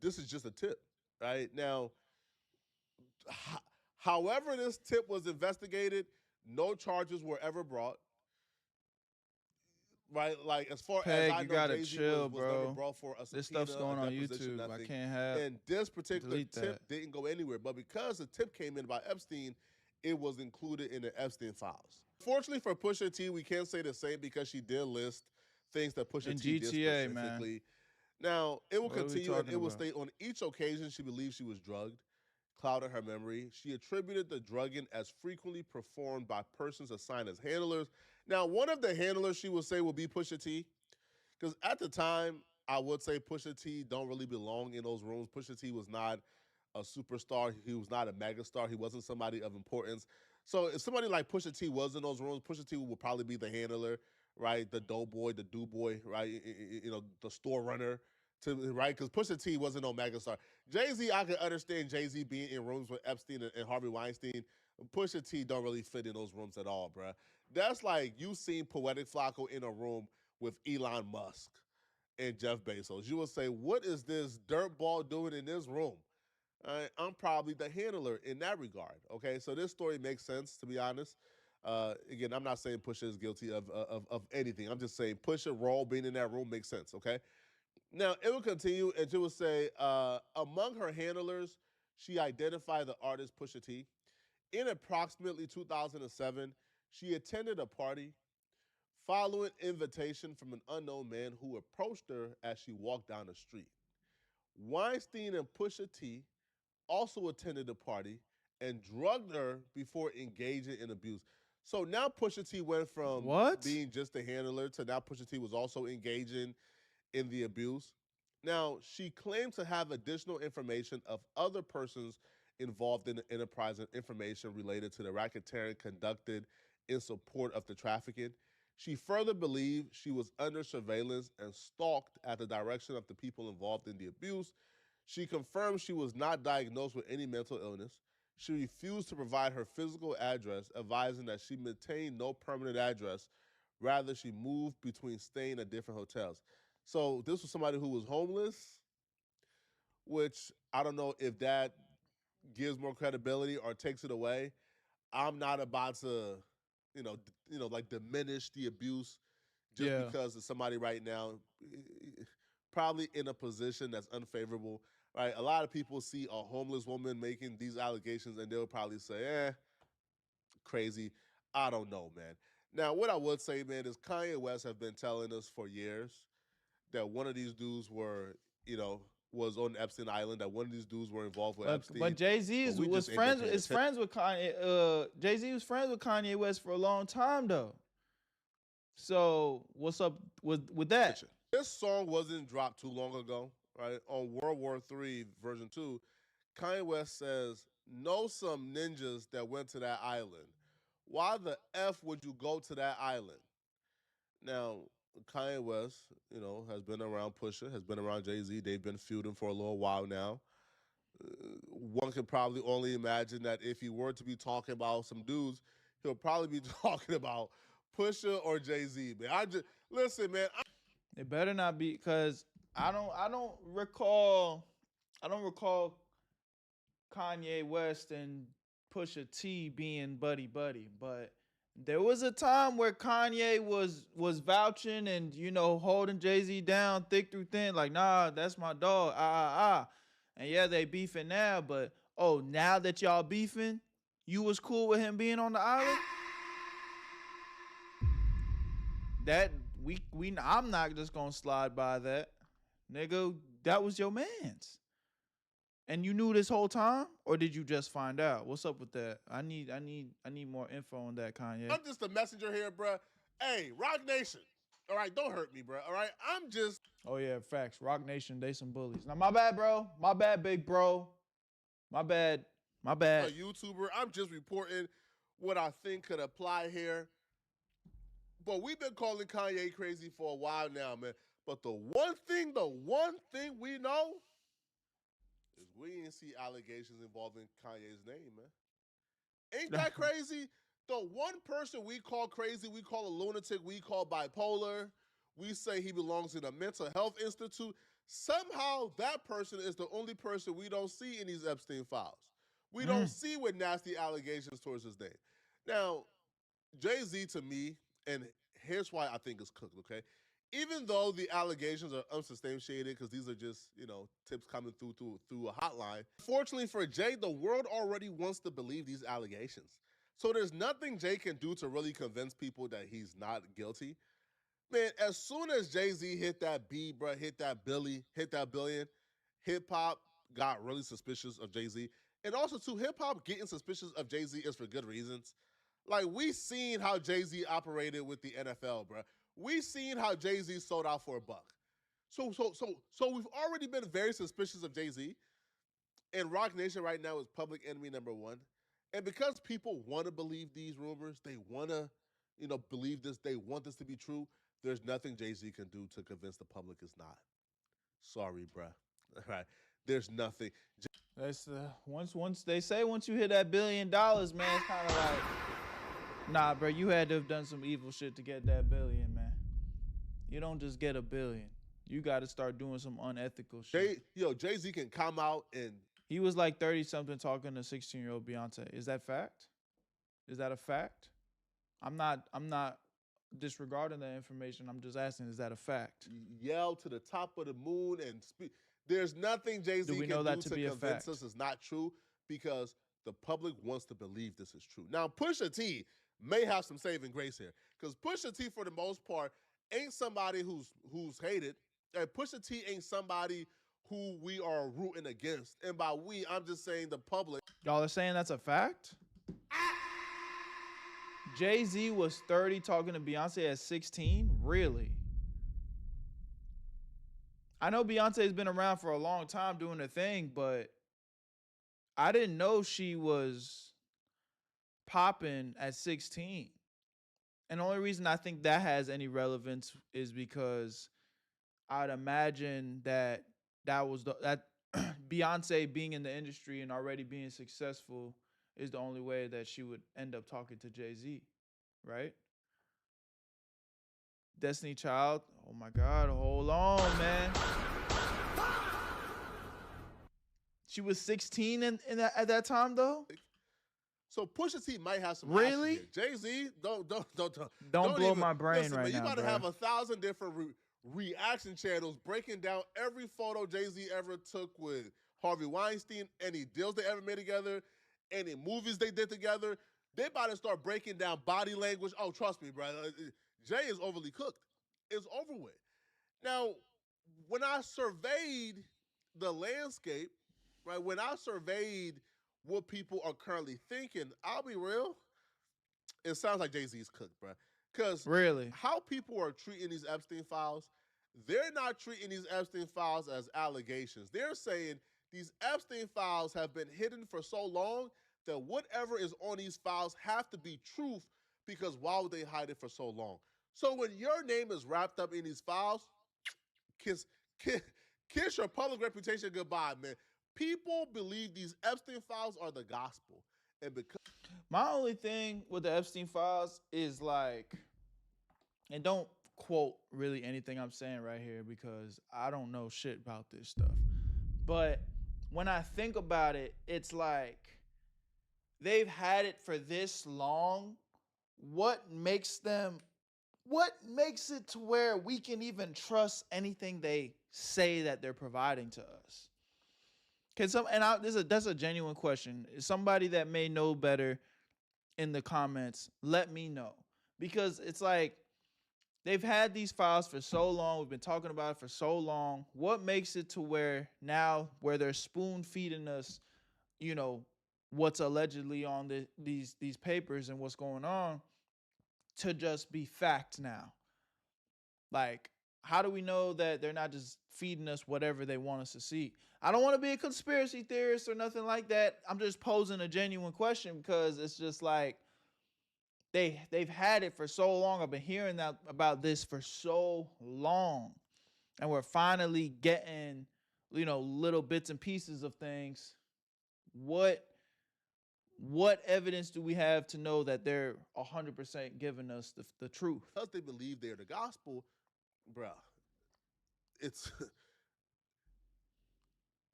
this is just a tip, right? Now, however this tip was investigated, no charges were ever brought. Right, like as far Peg, as I you know, gotta Jay-Z chill, was never bro. brought for a subpoena, This stuff's going a on deposition, YouTube. nothing. I can't have. And this particular delete tip that. didn't go anywhere. But because the tip came in by Epstein, it was included in the Epstein files. Fortunately for Pusha T, we can't say the same because she did list things that Pusha In T did GTA, specifically. man. Now, it will What are we continue and talking it will about? state on each occasion she believed she was drugged, clouded her memory. She attributed the drugging as frequently performed by persons assigned as handlers. Now, one of the handlers she would say will be Pusha T. Because at the time, I would say Pusha T don't really belong in those rooms. Pusha T was not a superstar. He was not a megastar. He wasn't somebody of importance. So if somebody like Pusha T was in those rooms, Pusha T would probably be the handler, right? The dough boy, the do boy, right? The store runner, right? Because Pusha T wasn't no megastar. Jay-Z, I could understand Jay-Z being in rooms with Epstein and Harvey Weinstein. Pusha T don't really fit in those rooms at all, bruh. That's like you seen Poetic Flacco in a room with Elon Musk and Jeff Bezos. You will say, what is this dirtball doing in this room? I'm probably the handler in that regard. Okay, so this story makes sense, to be honest. Again, I'm not saying Pusha is guilty of anything. I'm just saying Pusha role being in that room makes sense, okay? Now, it will continue, and she will say, among her handlers, she identified the artist Pusha T. In approximately 2007, she attended a party following invitation from an unknown man who approached her as she walked down the street. Weinstein and Pusha T also attended the party and drugged her before engaging in abuse. So now Pusha T went from being just a handler to now Pusha T was also engaging in the abuse. Now, she claimed to have additional information of other persons involved in the enterprise and information related to the racketeering conducted in support of the trafficking. She further believed she was under surveillance and stalked at the direction of the people involved in the abuse. She confirmed she was not diagnosed with any mental illness. She refused to provide her physical address, advising that she maintained no permanent address. Rather, she moved between staying at different hotels. So this was somebody who was homeless, which I don't know if that gives more credibility or takes it away. I'm not about to, like diminish the abuse just because of somebody right now probably in a position that's unfavorable, right? A lot of people see a homeless woman making these allegations and they'll probably say, crazy. I don't know, man. Now, what I would say, man, is Kanye West have been telling us for years that one of these dudes were, was on Epstein Island, that one of these dudes were involved with Epstein. But Jay-Z was friends with Kanye. Jay-Z was friends with Kanye West for a long time, though. So what's up with that? This song wasn't dropped too long ago, right? On World War III version 2, Kanye West says, know some ninjas that went to that island. Why the F would you go to that island? Now, Kanye West, has been around Pusha, has been around Jay-Z. They've been feuding for a little while now. One could probably only imagine that if he were to be talking about some dudes, he'll probably be talking about Pusha or Jay-Z. Man, listen, man. It better not be, because I don't recall Kanye West and Pusha T being buddy buddy, but there was a time where Kanye was vouching and holding Jay-Z down thick through thin, like, nah, that's my dog. And yeah, they beefing now, but now that y'all beefing, you was cool with him being on the island? That I'm not just gonna slide by that. Nigga, that was your man's. And you knew this whole time? Or did you just find out? What's up with that? I need more info on that, Kanye. I'm just a messenger here, bruh. Hey, Rock Nation. All right, don't hurt me, bruh. All right, I'm just... Oh, yeah, facts. Rock Nation, they some bullies. Now, my bad, bro. My bad, big bro. My bad. My bad. A YouTuber. I'm just reporting what I think could apply here. But we've been calling Kanye crazy for a while now, man. But the one thing we know is we didn't see allegations involving Kanye's name, man. Ain't that crazy? The one person we call crazy, we call a lunatic, we call bipolar, we say he belongs in a mental health institute. Somehow that person is the only person we don't see in these Epstein files. We don't see with nasty allegations towards his name. Now, Jay-Z to me, and here's why I think it's cooked, okay? Even though the allegations are unsubstantiated, because these are just, tips coming through a hotline. Fortunately for Jay, the world already wants to believe these allegations. So there's nothing Jay can do to really convince people that he's not guilty. Man, as soon as Jay-Z hit that B, bro, hit that billion, hip-hop got really suspicious of Jay-Z. And also, too, hip-hop getting suspicious of Jay-Z is for good reasons. Like, we seen how Jay-Z operated with the NFL, bro. We seen how Jay-Z sold out for $1. So we've already been very suspicious of Jay-Z. And Rock Nation right now is public enemy #1. And because people want to believe these rumors, they want to, believe this, they want this to be true, there's nothing Jay-Z can do to convince the public it's not. Sorry, bruh. All right. There's nothing. That's once they say once you hit that $1 billion, man, it's kind of like, nah, bro, you had to have done some evil shit to get that billion, man. You don't just get $1 billion. You got to start doing some unethical shit. Jay-Z can come out and... He was like 30-something talking to 16-year-old Beyonce. Is that fact? Is that a fact? I'm not disregarding that information. I'm just asking, is that a fact? Yell to the top of the moon and speak. There's nothing Jay-Z can do to convince us it's not true, because the public wants to believe this is true. Now, Pusha T may have some saving grace here, because Pusha T, for the most part, ain't somebody who's hated. And Pusha T ain't somebody who we are rooting against. And by we, I'm just saying the public. Y'all are saying that's a fact? Jay-Z was 30 talking to Beyonce at 16? Really? I know Beyonce's been around for a long time doing her thing, but I didn't know she was popping at 16. And the only reason I think that has any relevance is because I'd imagine that Beyonce being in the industry and already being successful is the only way that she would end up talking to Jay-Z, right? Destiny Child, oh my God, hold on, man. She was 16 at that time, though? So Pusha T might have some. Really? Jay-Z, don't blow my brain right now, you got to bro. have 1,000 different reaction channels breaking down every photo Jay-Z ever took with Harvey Weinstein, any deals they ever made together, any movies they did together. They about to start breaking down body language. Oh, trust me, bro. Jay is overly cooked. It's over with. Now, when I surveyed the landscape, right, when I surveyed what people are currently thinking, I'll be real, it sounds like Jay-Z's cooked, bro. Because Really? how people are treating these Epstein files, they're not treating these Epstein files as allegations. They're saying these Epstein files have been hidden for so long that whatever is on these files have to be truth, because why would they hide it for so long? So when your name is wrapped up in these files, kiss your public reputation goodbye, man. People believe these Epstein files are the gospel. And because My only thing with the Epstein files is like, and don't quote really anything I'm saying right here because I don't know shit about this stuff. But when I think about it, it's like they've had it for this long. What makes it to where we can even trust anything they say that they're providing to us? That's a genuine question. Somebody that may know better in the comments, let me know. Because it's like they've had these files for so long. We've been talking about it for so long. What makes it to where now, where they're spoon feeding us, what's allegedly on these papers and what's going on, to just be fact now? Like, how do we know that they're not just feeding us whatever they want us to see? I don't want to be a conspiracy theorist or nothing like that. I'm just posing a genuine question because it's just like they've had it for so long. I've been hearing about this for so long. And we're finally getting, little bits and pieces of things. What evidence do we have to know that they're 100% giving us the truth? because they believe they're the gospel, bruh, it's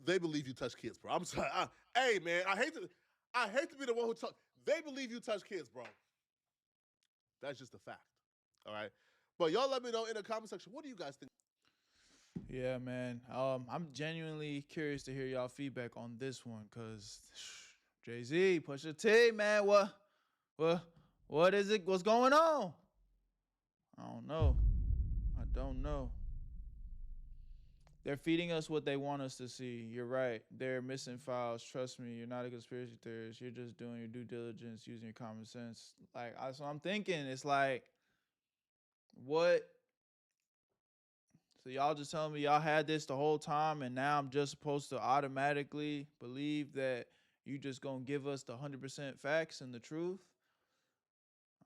they believe you touch kids, bro. I'm sorry. Hey, man, I hate to be the one who talk. They believe you touch kids, bro. That's just a fact. All right. But y'all let me know in the comment section, what do you guys think? Yeah, man. I'm genuinely curious to hear y'all feedback on this one, cause Jay-Z, Pusha T, man, what is it? What's going on? I don't know. They're feeding us what they want us to see. You're right. They're missing files. Trust me, you're not a conspiracy theorist. You're just doing your due diligence, using your common sense. Like, so I'm thinking, it's like, what? So y'all just telling me y'all had this the whole time, and now I'm just supposed to automatically believe that you just gonna give us the 100% facts and the truth?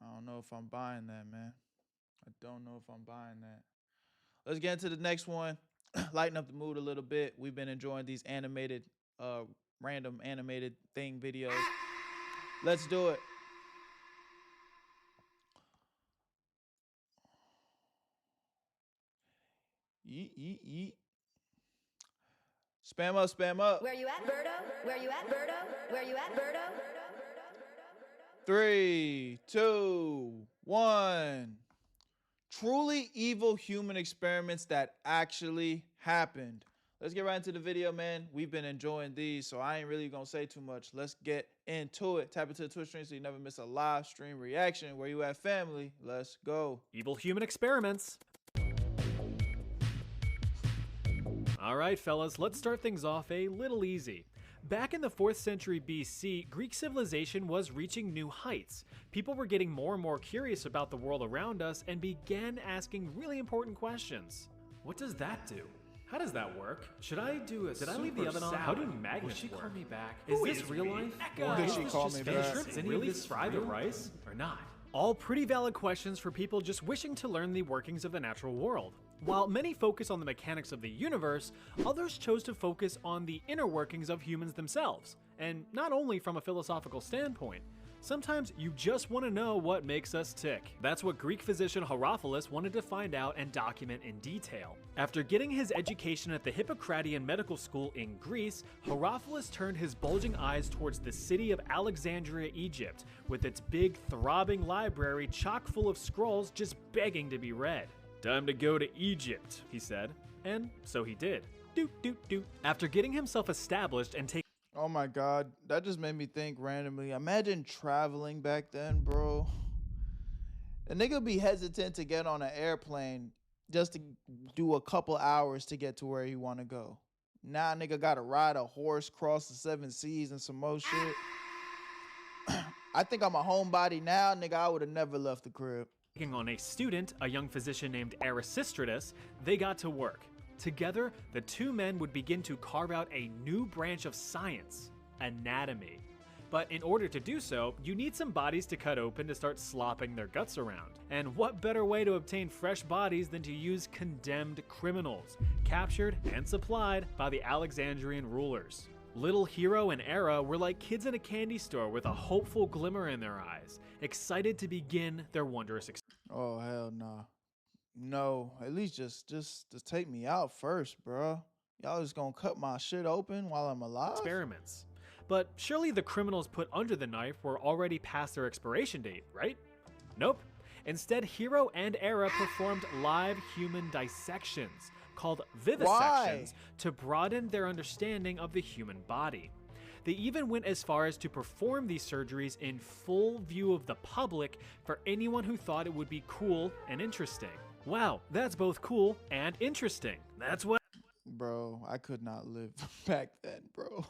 I don't know if I'm buying that, man. I don't know if I'm buying that. Let's get into the next one. Lighten up the mood a little bit. We've been enjoying these animated, random animated thing videos. Let's do it. Yeet. Spam up. Where you at, Berto? Where you at, Berto? Where you at, Berto? 3, 2, 1. Truly evil human experiments that actually happened. Let's get right into the video, man. We've been enjoying these, so I ain't really gonna say too much. Let's get into it. Tap into the Twitch stream so you never miss a live stream reaction. Where you at, family? Let's go. Evil human experiments. All right, fellas, let's start things off a little easy. Back in the 4th century BC, Greek civilization was reaching new heights. People were getting more and more curious about the world around us and began asking really important questions. What does that do? How does that work? Should I do a Did I leave the oven on? How do magnets work? Call me back? Is this real life? Or Did she call me back? Did any of this fry the rice or not? All pretty valid questions for people just wishing to learn the workings of the natural world. While many focus on the mechanics of the universe, others chose to focus on the inner workings of humans themselves, and not only from a philosophical standpoint. Sometimes you just want to know what makes us tick. That's what Greek physician Herophilus wanted to find out and document in detail. After getting his education at the Hippocratean medical school in Greece, Herophilus turned his bulging eyes towards the city of Alexandria, Egypt, with its big, throbbing library chock full of scrolls just begging to be read. Time to go to Egypt, he said, and so he did. After getting himself established and taking Oh my God, that just made me think randomly. Imagine traveling back then, bro. A nigga be hesitant to get on an airplane just to do a couple hours to get to where he want to go. Now nigga gotta ride a horse, cross the 7 seas and some more shit. I think I'm a homebody now, nigga. I would have never left the crib. on a student, a young physician named Erasistratus, they got to work. Together, the two men would begin to carve out a new branch of science, anatomy. But in order to do so, you need some bodies to cut open to start slopping their guts around. And what better way to obtain fresh bodies than to use condemned criminals, captured and supplied by the Alexandrian rulers. Little Hero and Era were like kids in a candy store with a hopeful glimmer in their eyes, excited to begin their wondrous experience. Oh, hell nah. No, at least just take me out first, bro. Y'all just gonna cut my shit open while I'm alive? Experiments. But surely the criminals put under the knife were already past their expiration date, right? Nope. Instead, Hero and Era performed live human dissections, called vivisections, to broaden their understanding of the human body. They even went as far as to perform these surgeries in full view of the public for anyone who thought it would be cool and interesting. Wow, that's both cool and interesting. That's what— Bro, I could not live back then, bro.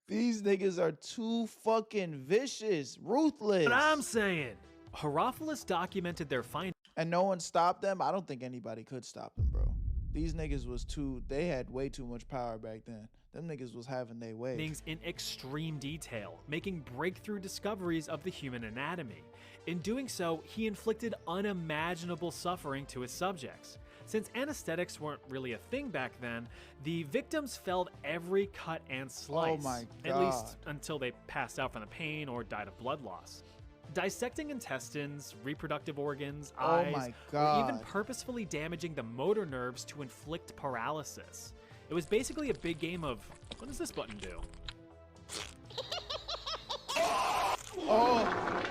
These niggas are too fucking vicious, ruthless. What I'm saying. Herophilus documented their findings. And no one stopped them? I don't think anybody could stop them, bro. These niggas was they had way too much power back then. Them niggas was having their way. Things in extreme detail, making breakthrough discoveries of the human anatomy. In doing so, he inflicted unimaginable suffering to his subjects. Since anesthetics weren't really a thing back then, the victims felt every cut and slice. Oh my God. At least until they passed out from the pain or died of blood loss. Dissecting intestines, reproductive organs, eyes, or even purposefully damaging the motor nerves to inflict paralysis. It was basically a big game of, what does this button do? Oh!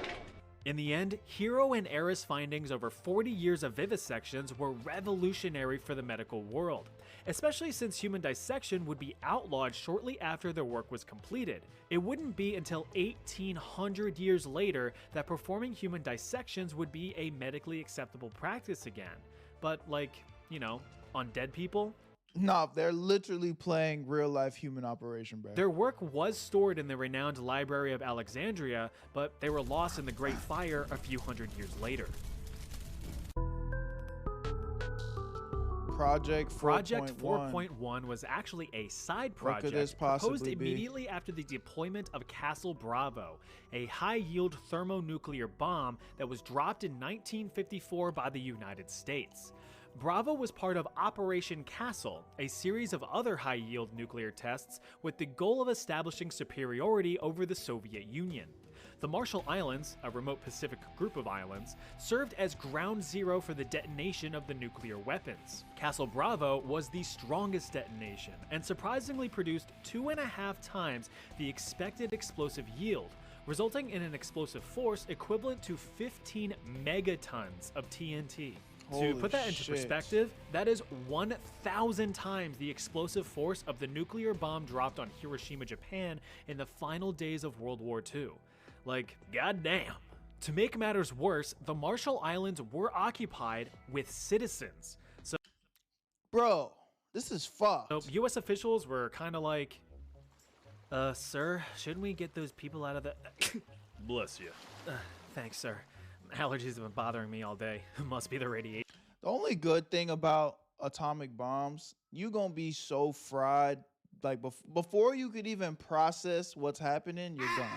In the end, Hero and Era's findings over 40 years of vivisections were revolutionary for the medical world, especially since human dissection would be outlawed shortly after their work was completed. It wouldn't be until 1800 years later that performing human dissections would be a medically acceptable practice again. But like, you know, on dead people? No, they're literally playing real-life human operation, bro. Their work was stored in the renowned Library of Alexandria, but they were lost in the Great Fire a few hundred years later. Project 4.1 was actually a side project proposed immediately after the deployment of Castle Bravo, a high-yield thermonuclear bomb that was dropped in 1954 by the United States. Bravo was part of Operation Castle, a series of other high-yield nuclear tests with the goal of establishing superiority over the Soviet Union. The Marshall Islands, a remote Pacific group of islands, served as ground zero for the detonation of the nuclear weapons. Castle Bravo was the strongest detonation and surprisingly produced 2.5 times the expected explosive yield, resulting in an explosive force equivalent to 15 megatons of TNT. To put that into perspective, that is 1,000 times the explosive force of the nuclear bomb dropped on Hiroshima, Japan in the final days of World War II. Like, goddamn. To make matters worse, the Marshall Islands were occupied with citizens. So, bro, this is fucked. So US officials were kind of like, sir, shouldn't we get those people out of the... Bless you. Thanks, sir. Allergies have been bothering me all day. Must be the radiation. The only good thing about atomic bombs, you gonna be so fried. Like before you could even process what's happening, you're gone.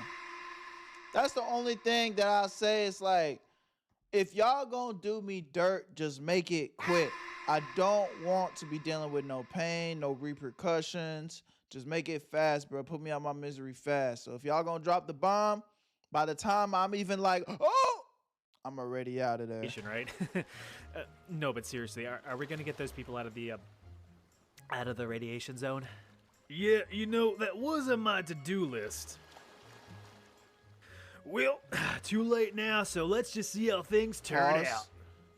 That's the only thing that I'll say. It's like, if y'all gonna do me dirt, just make it quick. I don't want to be dealing with no pain, no repercussions. Just make it fast, bro. Put me out my misery fast. So if y'all gonna drop the bomb, by the time I'm even like, oh, I'm already out of there. Right? No, but seriously, are we gonna get those people out of the radiation zone? Yeah, you know, that was on my to-do list. Well, too late now, so let's just see how things turn out.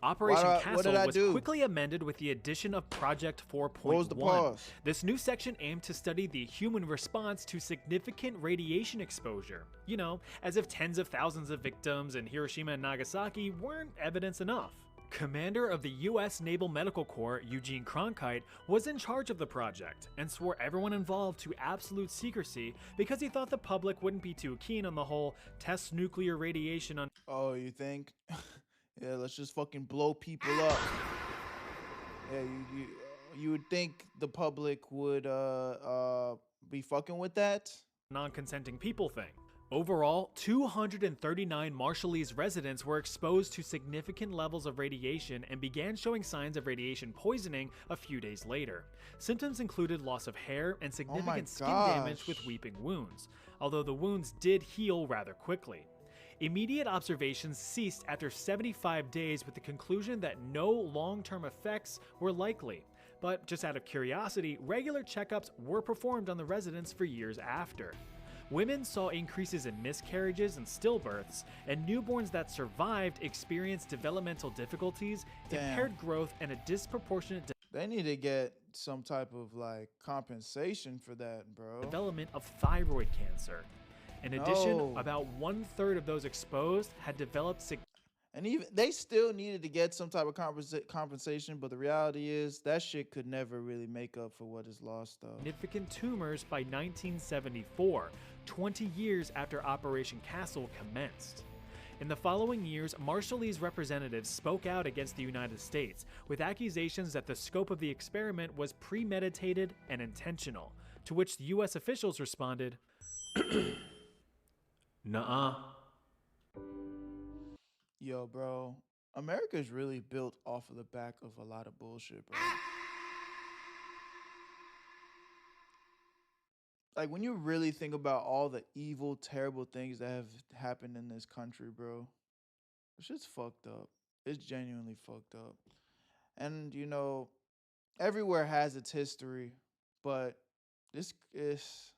Operation Castle was quickly amended with the addition of Project 4.1. This new section aimed to study the human response to significant radiation exposure. You know, as if tens of thousands of victims in Hiroshima and Nagasaki weren't evidence enough. Commander of the U.S. Naval Medical Corps, Eugene Cronkite, was in charge of the project and swore everyone involved to absolute secrecy because he thought the public wouldn't be too keen on the whole test nuclear radiation on— Oh, you think? Yeah, let's just fucking blow people up. Yeah, you would think the public would be fucking with that? Non-consenting people thing. Overall, 239 Marshallese residents were exposed to significant levels of radiation and began showing signs of radiation poisoning a few days later. Symptoms included loss of hair and significant skin damage with weeping wounds, although the wounds did heal rather quickly. Immediate observations ceased after 75 days with the conclusion that no long-term effects were likely. But just out of curiosity, regular checkups were performed on the residents for years after. Women saw increases in miscarriages and stillbirths, and newborns that survived experienced developmental difficulties, impaired growth, and a disproportionate They need to get some type of like compensation for that, bro. development of thyroid cancer. In addition, about 1/3 of those exposed had developed and even they still needed to get some type of compensation, but the reality is that shit could never really make up for what is lost, though. significant tumors by 1974, 20 years after Operation Castle commenced. In the following years, Marshallese representatives spoke out against the United States with accusations that the scope of the experiment was premeditated and intentional, to which the US officials responded, "Nuh-uh." Yo, bro, America's really built off of the back of a lot of bullshit, bro. Like, when you really think about all the evil, terrible things that have happened in this country, bro, this shit's fucked up. It's genuinely fucked up. And, you know, everywhere has its history, but this is...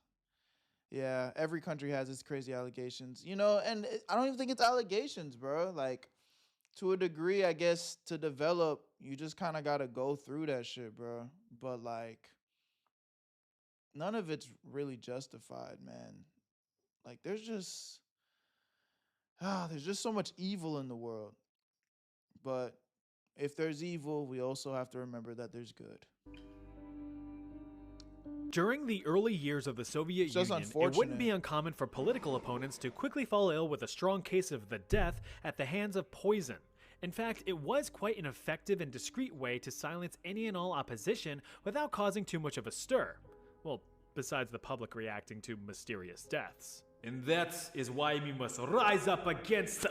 Yeah, every country has its crazy allegations, you know, and I don't even think it's allegations, bro. Like, to a degree, I guess, to develop, you just kind of got to go through that shit, bro. But, like, none of it's really justified, man. Like, there's just so much evil in the world. But if there's evil, we also have to remember that there's good. During the early years of the Soviet Union, it wouldn't be uncommon for political opponents to quickly fall ill with a strong case of the death at the hands of poison. In fact, it was quite an effective and discreet way to silence any and all opposition without causing too much of a stir. Well, besides the public reacting to mysterious deaths. And that is why we must rise up against...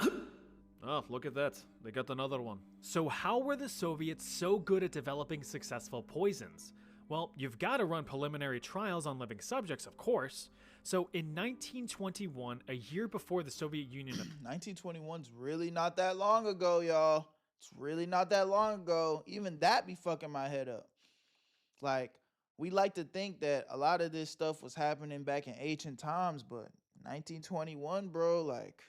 Oh, look at that. They got another one. So how were the Soviets so good at developing successful poisons? Well, you've got to run preliminary trials on living subjects, of course. So in 1921, a year before the Soviet Union... 1921's really not that long ago, y'all. It's really not that long ago. Even that be fucking my head up. Like, we like to think that a lot of this stuff was happening back in ancient times, but 1921, bro, like,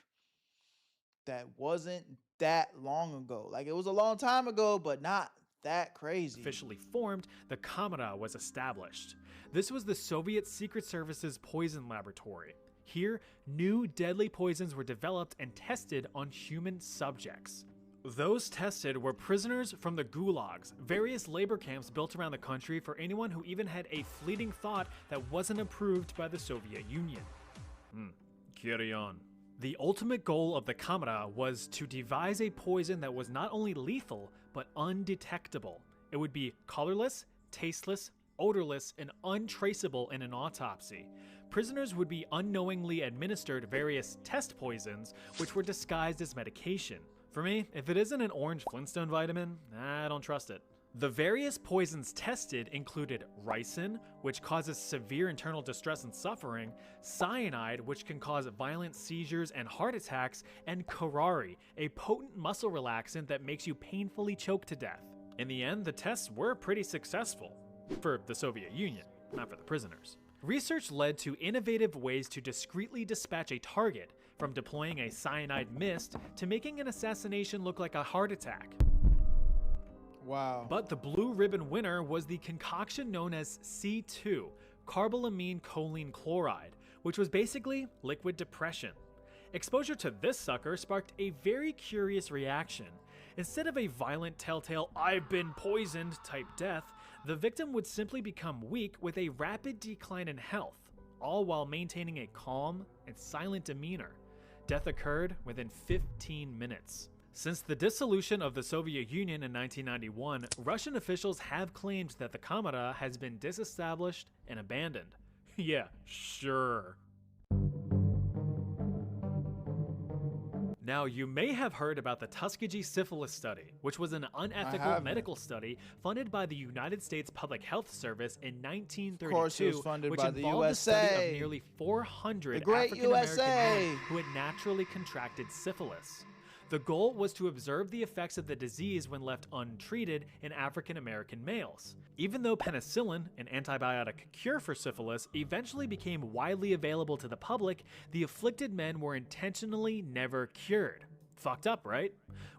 that wasn't that long ago. Like, it was a long time ago, but not that crazy. Officially formed, the Kamera was established. This was the Soviet Secret Service's poison laboratory. Here, new deadly poisons were developed and tested on human subjects. Those tested were prisoners from the gulags, various labor camps built around the country for anyone who even had a fleeting thought that wasn't approved by the Soviet Union. Carry on. The ultimate goal of the Kamera was to devise a poison that was not only lethal, but undetectable. It would be colorless, tasteless, odorless, and untraceable in an autopsy. Prisoners would be unknowingly administered various test poisons, which were disguised as medication. For me, if it isn't an orange Flintstone vitamin, I don't trust it. The various poisons tested included ricin, which causes severe internal distress and suffering, cyanide, which can cause violent seizures and heart attacks, and curare, a potent muscle relaxant that makes you painfully choke to death. In the end, the tests were pretty successful. For the Soviet Union, not for the prisoners. Research led to innovative ways to discreetly dispatch a target, from deploying a cyanide mist to making an assassination look like a heart attack. Wow. But the blue ribbon winner was the concoction known as C2, carbolamine choline chloride, which was basically liquid depression. Exposure to this sucker sparked a very curious reaction. Instead of a violent telltale "I've been poisoned" type death, the victim would simply become weak with a rapid decline in health, all while maintaining a calm and silent demeanor. Death occurred within 15 minutes. Since the dissolution of the Soviet Union in 1991, Russian officials have claimed that the Kamera has been disestablished and abandoned. Yeah, sure. Now, you may have heard about the Tuskegee syphilis study, which was an unethical medical study funded by the United States Public Health Service in 1932, Of course, it was funded which by the involved the study USA. of nearly 400 The great African-American USA. men who had naturally contracted syphilis. The goal was to observe the effects of the disease when left untreated in African-American males. Even though penicillin, an antibiotic cure for syphilis, eventually became widely available to the public, the afflicted men were intentionally never cured. Fucked up, right?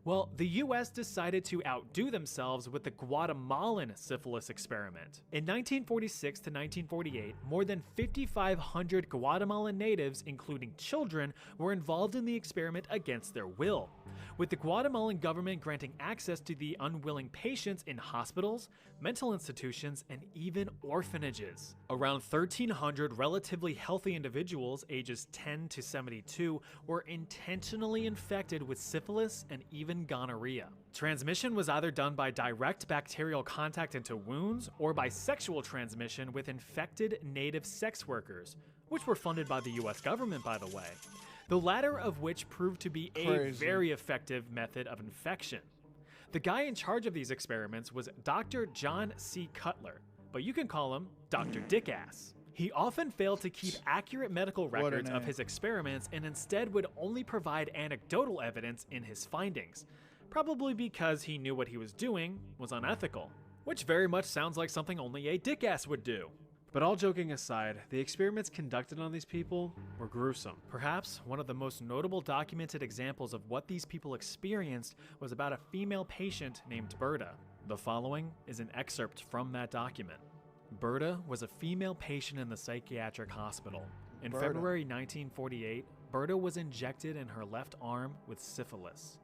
Well, the US decided to outdo themselves with the Guatemalan syphilis experiment. In 1946 to 1948, more than 5,500 Guatemalan natives, including children, were involved in the experiment against their will, with the Guatemalan government granting access to the unwilling patients in hospitals, mental institutions, and even orphanages. Around 1,300 relatively healthy individuals ages 10 to 72 were intentionally infected with syphilis and even gonorrhea. Transmission was either done by direct bacterial contact into wounds or by sexual transmission with infected native sex workers, which were funded by the US government, by the way. The latter of which proved to be a very effective method of infection. The guy in charge of these experiments was Dr. John C. Cutler, but you can call him Dr. Dickass. He often failed to keep accurate medical records of his experiments and instead would only provide anecdotal evidence in his findings, probably because he knew what he was doing was unethical, which very much sounds like something only a dickass would do. But all joking aside, the experiments conducted on these people were gruesome. Perhaps one of the most notable documented examples of what these people experienced was about a female patient named Berta. The following is an excerpt from that document. Berta was a female patient in the psychiatric hospital. In February 1948, Berta was injected in her left arm with syphilis.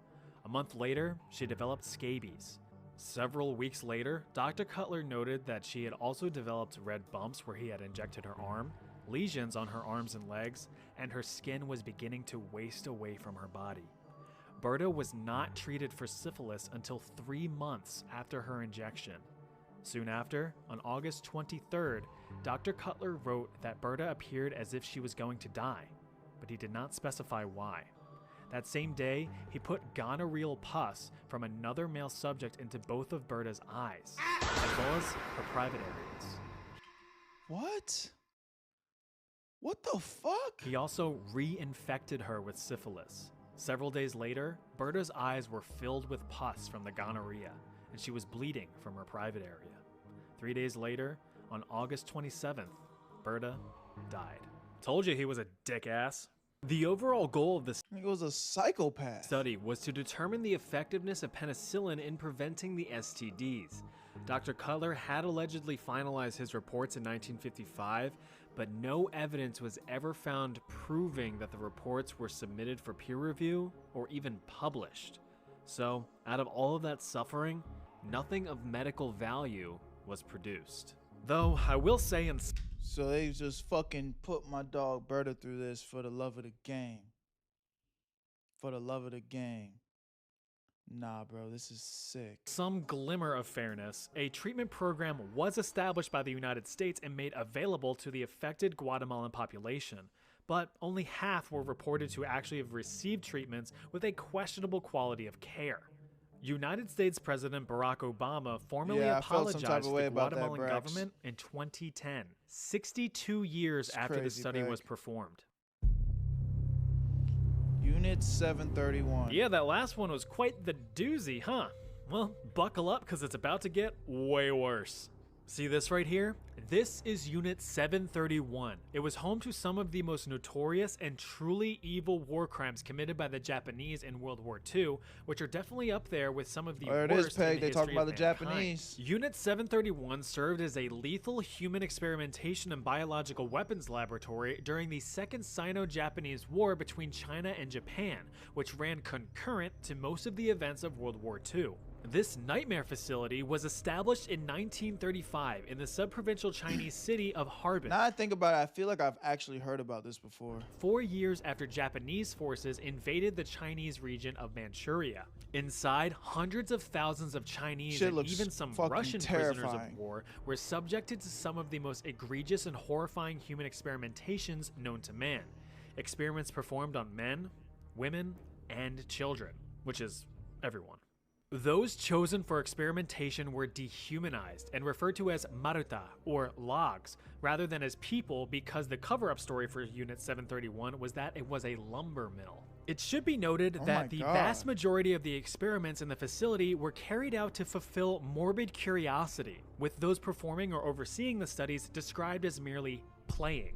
A month later, she developed scabies. Several weeks later, Dr. Cutler noted that she had also developed red bumps where he had injected her arm, lesions on her arms and legs, and her skin was beginning to waste away from her body. Berta was not treated for syphilis until 3 months after her injection. Soon after, on August 23rd, Dr. Cutler wrote that Berta appeared as if she was going to die, but he did not specify why. That same day, he put gonorrheal pus from another male subject into both of Berta's eyes, as well as her private areas. What? What the fuck? He also reinfected her with syphilis. Several days later, Berta's eyes were filled with pus from the gonorrhea, and she was bleeding from her private area. 3 days later, on August 27th, Berta died. Told you he was a dick-ass. The overall goal of this study was to determine the effectiveness of penicillin in preventing the STDs. Dr. Cutler had allegedly finalized his reports in 1955, but no evidence was ever found proving that the reports were submitted for peer review or even published. So, out of all of that suffering, nothing of medical value was produced. Though, I will say So they just fucking put my dog Berta through this for the love of the game. For the love of the game. Nah, bro, this is sick. Some glimmer of fairness, a treatment program was established by the United States and made available to the affected Guatemalan population, but only half were reported to actually have received treatments with a questionable quality of care. United States President Barack Obama formally apologized to the Guatemalan government in 2010, 62 years after the study was performed. Unit 731. Yeah, that last one was quite the doozy, huh? Well, buckle up because it's about to get way worse. See this right here? This is Unit 731. It was home to some of the most notorious and truly evil war crimes committed by the Japanese in World War II, which are definitely up there with some of the worst in the history of mankind. They talk about the Japanese. Unit 731 served as a lethal human experimentation and biological weapons laboratory during the Second Sino-Japanese War between China and Japan, which ran concurrent to most of the events of World War II. This nightmare facility was established in 1935 in the sub-provincial Chinese city of Harbin. Now I think about it, I feel like I've actually heard about this before. 4 years after Japanese forces invaded the Chinese region of Manchuria. Inside, hundreds of thousands of Chinese and even some Russian prisoners of war were subjected to some of the most egregious and horrifying human experimentations known to man. Experiments performed on men, women, and children, which is everyone. Those chosen for experimentation were dehumanized and referred to as maruta, or logs, rather than as people, because the cover-up story for Unit 731 was that it was a lumber mill. It should be noted that the vast majority of the experiments in the facility were carried out to fulfill morbid curiosity, with those performing or overseeing the studies described as merely playing.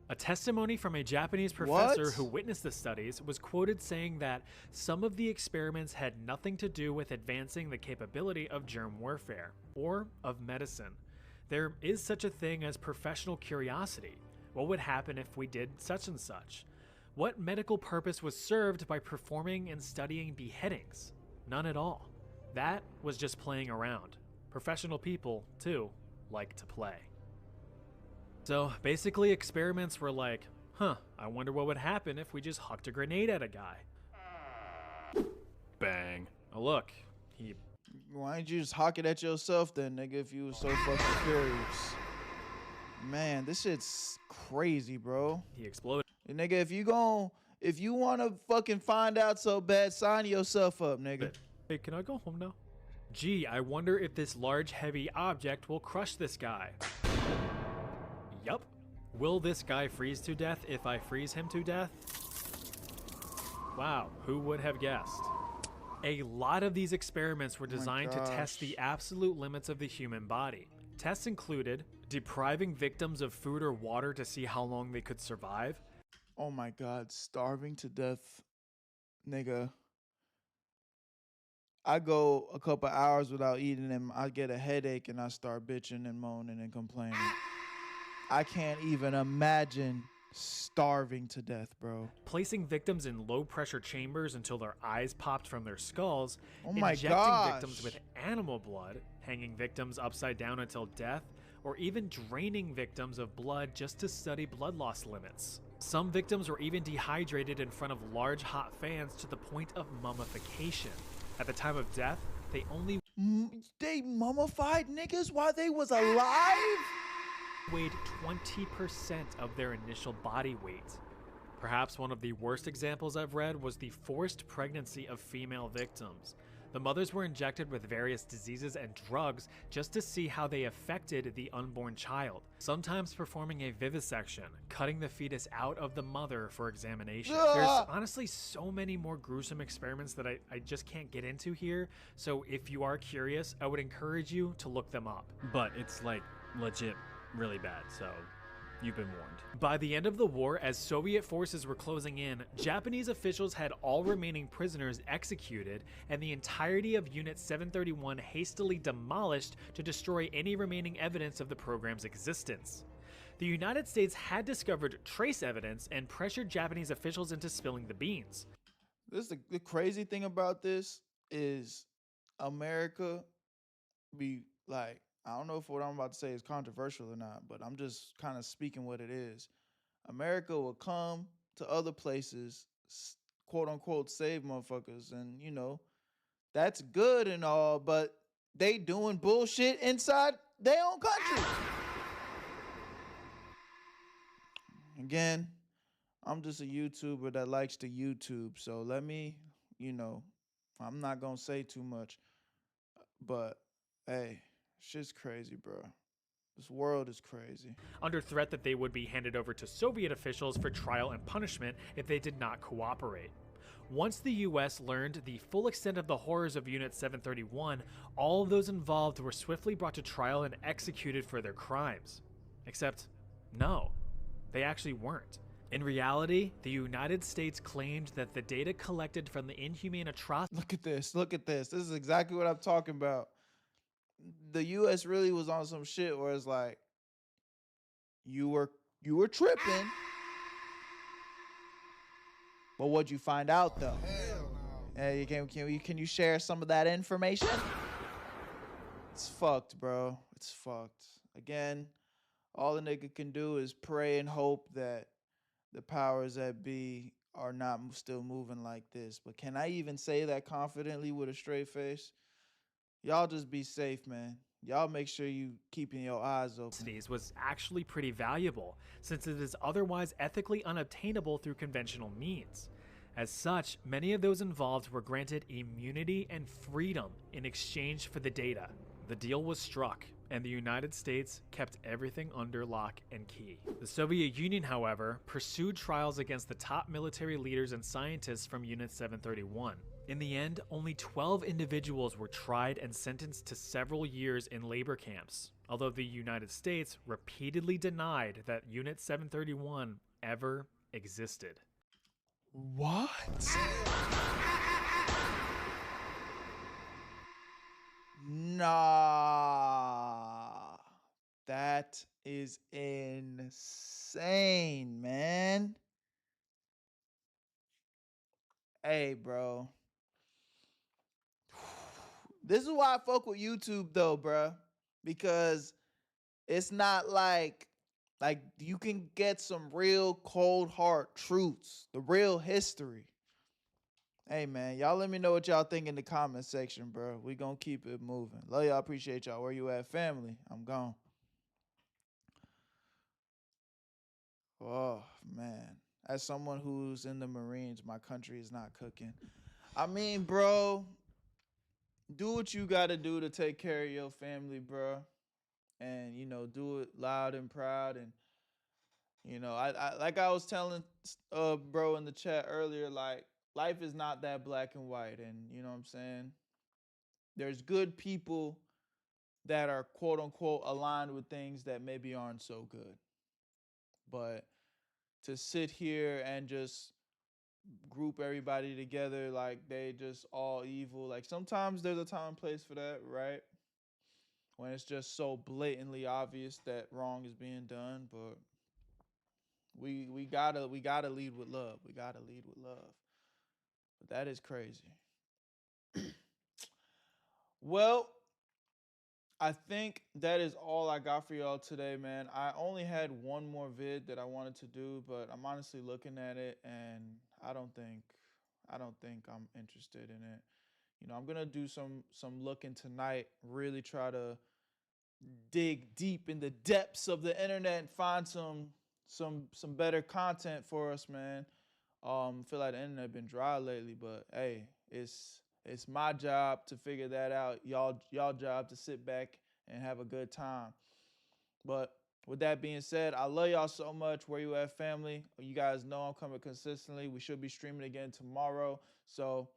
A testimony from a Japanese professor who witnessed the studies was quoted saying that some of the experiments had nothing to do with advancing the capability of germ warfare or of medicine. There is such a thing as professional curiosity. What would happen if we did such and such? What medical purpose was served by performing and studying beheadings? None at all. That was just playing around. Professional people, too, like to play. So basically experiments were like, I wonder what would happen if we just hucked a grenade at a guy. Bang. Oh look, Why didn't you just huck it at yourself then, nigga, if you were so fucking curious? Man, this shit's crazy, bro. He exploded. And nigga, if you wanna fucking find out so bad, sign yourself up, nigga. Hey, can I go home now? Gee, I wonder if this large, heavy object will crush this guy. Yup. Will this guy freeze to death if I freeze him to death? Wow, who would have guessed? A lot of these experiments were designed to test the absolute limits of the human body. Tests included depriving victims of food or water to see how long they could survive. Oh my god, starving to death, nigga. I go a couple hours without eating and I get a headache and I start bitching and moaning and complaining. I can't even imagine starving to death, bro. Placing victims in low-pressure chambers until their eyes popped from their skulls. Oh my injecting victims with animal blood, hanging victims upside down until death, or even draining victims of blood just to study blood loss limits. Some victims were even dehydrated in front of large hot fans to the point of mummification. At the time of death, they only they mummified niggas while they was alive? Weighed 20% of their initial body weight. Perhaps one of the worst examples I've read was the forced pregnancy of female victims. The mothers were injected with various diseases and drugs just to see how they affected the unborn child, sometimes performing a vivisection, cutting the fetus out of the mother for examination. There's honestly so many more gruesome experiments that I just can't get into here, so if you are curious, I would encourage you to look them up. But it's like legit really bad, so you've been warned. By the end of the war, as Soviet forces were closing in, Japanese officials had all remaining prisoners executed and the entirety of Unit 731 hastily demolished to destroy any remaining evidence of the program's existence. The United States had discovered trace evidence and pressured Japanese officials into spilling the beans. The crazy thing about this is America be like, I don't know if what I'm about to say is controversial or not, but I'm just kind of speaking what it is. America will come to other places, quote unquote, save motherfuckers. And, you know, that's good and all, but they doing bullshit inside their own country. Again, I'm just a YouTuber that likes to YouTube. So let me, you know, I'm not going to say too much, but hey, shit's crazy, bro. This world is crazy. Under threat that they would be handed over to Soviet officials for trial and punishment if they did not cooperate. Once the US learned the full extent of the horrors of Unit 731, all of those involved were swiftly brought to trial and executed for their crimes. Except, no, they actually weren't. In reality, the United States claimed that the data collected from the inhumane atrocities— Look at this, look at this. This is exactly what I'm talking about. The US really was on some shit where it's like, you were tripping, but what'd you find out though? Hey, can you share some of that information? It's fucked, bro. It's fucked. Again, all the nigga can do is pray and hope that the powers that be are not still moving like this. But can I even say that confidently with a straight face? Y'all just be safe, man. Y'all make sure you keeping your eyes open. Was actually pretty valuable, since it is otherwise ethically unobtainable through conventional means. As such, many of those involved were granted immunity and freedom in exchange for the data. The deal was struck, and the United States kept everything under lock and key. The Soviet Union, however, pursued trials against the top military leaders and scientists from Unit 731. In the end, only 12 individuals were tried and sentenced to several years in labor camps, although the United States repeatedly denied that Unit 731 ever existed. What? Nah. That is insane, man. Hey, bro. This is why I fuck with YouTube though, bro. Because it's not like you can get some real cold hard truths, the real history. Hey man, y'all let me know what y'all think in the comment section, bro. We gonna keep it moving. Love y'all, appreciate y'all. Where you at, family? I'm gone. Oh man. As someone who's in the Marines, my country is not cooking. I mean, bro, do what you gotta do to take care of your family, bro. And do it loud and proud. And I like I was telling bro in the chat earlier, like life is not that black and white. And you know what I'm saying? There's good people that are quote unquote aligned with things that maybe aren't so good. But to sit here and just group everybody together like they just all evil, like sometimes there's a time and place for that, right? When it's just so blatantly obvious that wrong is being done. But we gotta lead with love. We gotta lead with love. But that is crazy. Well, I think that is all I got for y'all today, man. I only had one more vid that I wanted to do, but I'm honestly looking at it and I don't think I'm interested in it. I'm gonna do some looking tonight, really try to dig deep in the depths of the internet and find some better content for us, man. Feel like the internet been dry lately, but hey, it's my job to figure that out. Y'all job to sit back and have a good time. But with that being said, I love y'all so much. Where you at, family? You guys know I'm coming consistently. We should be streaming again tomorrow. So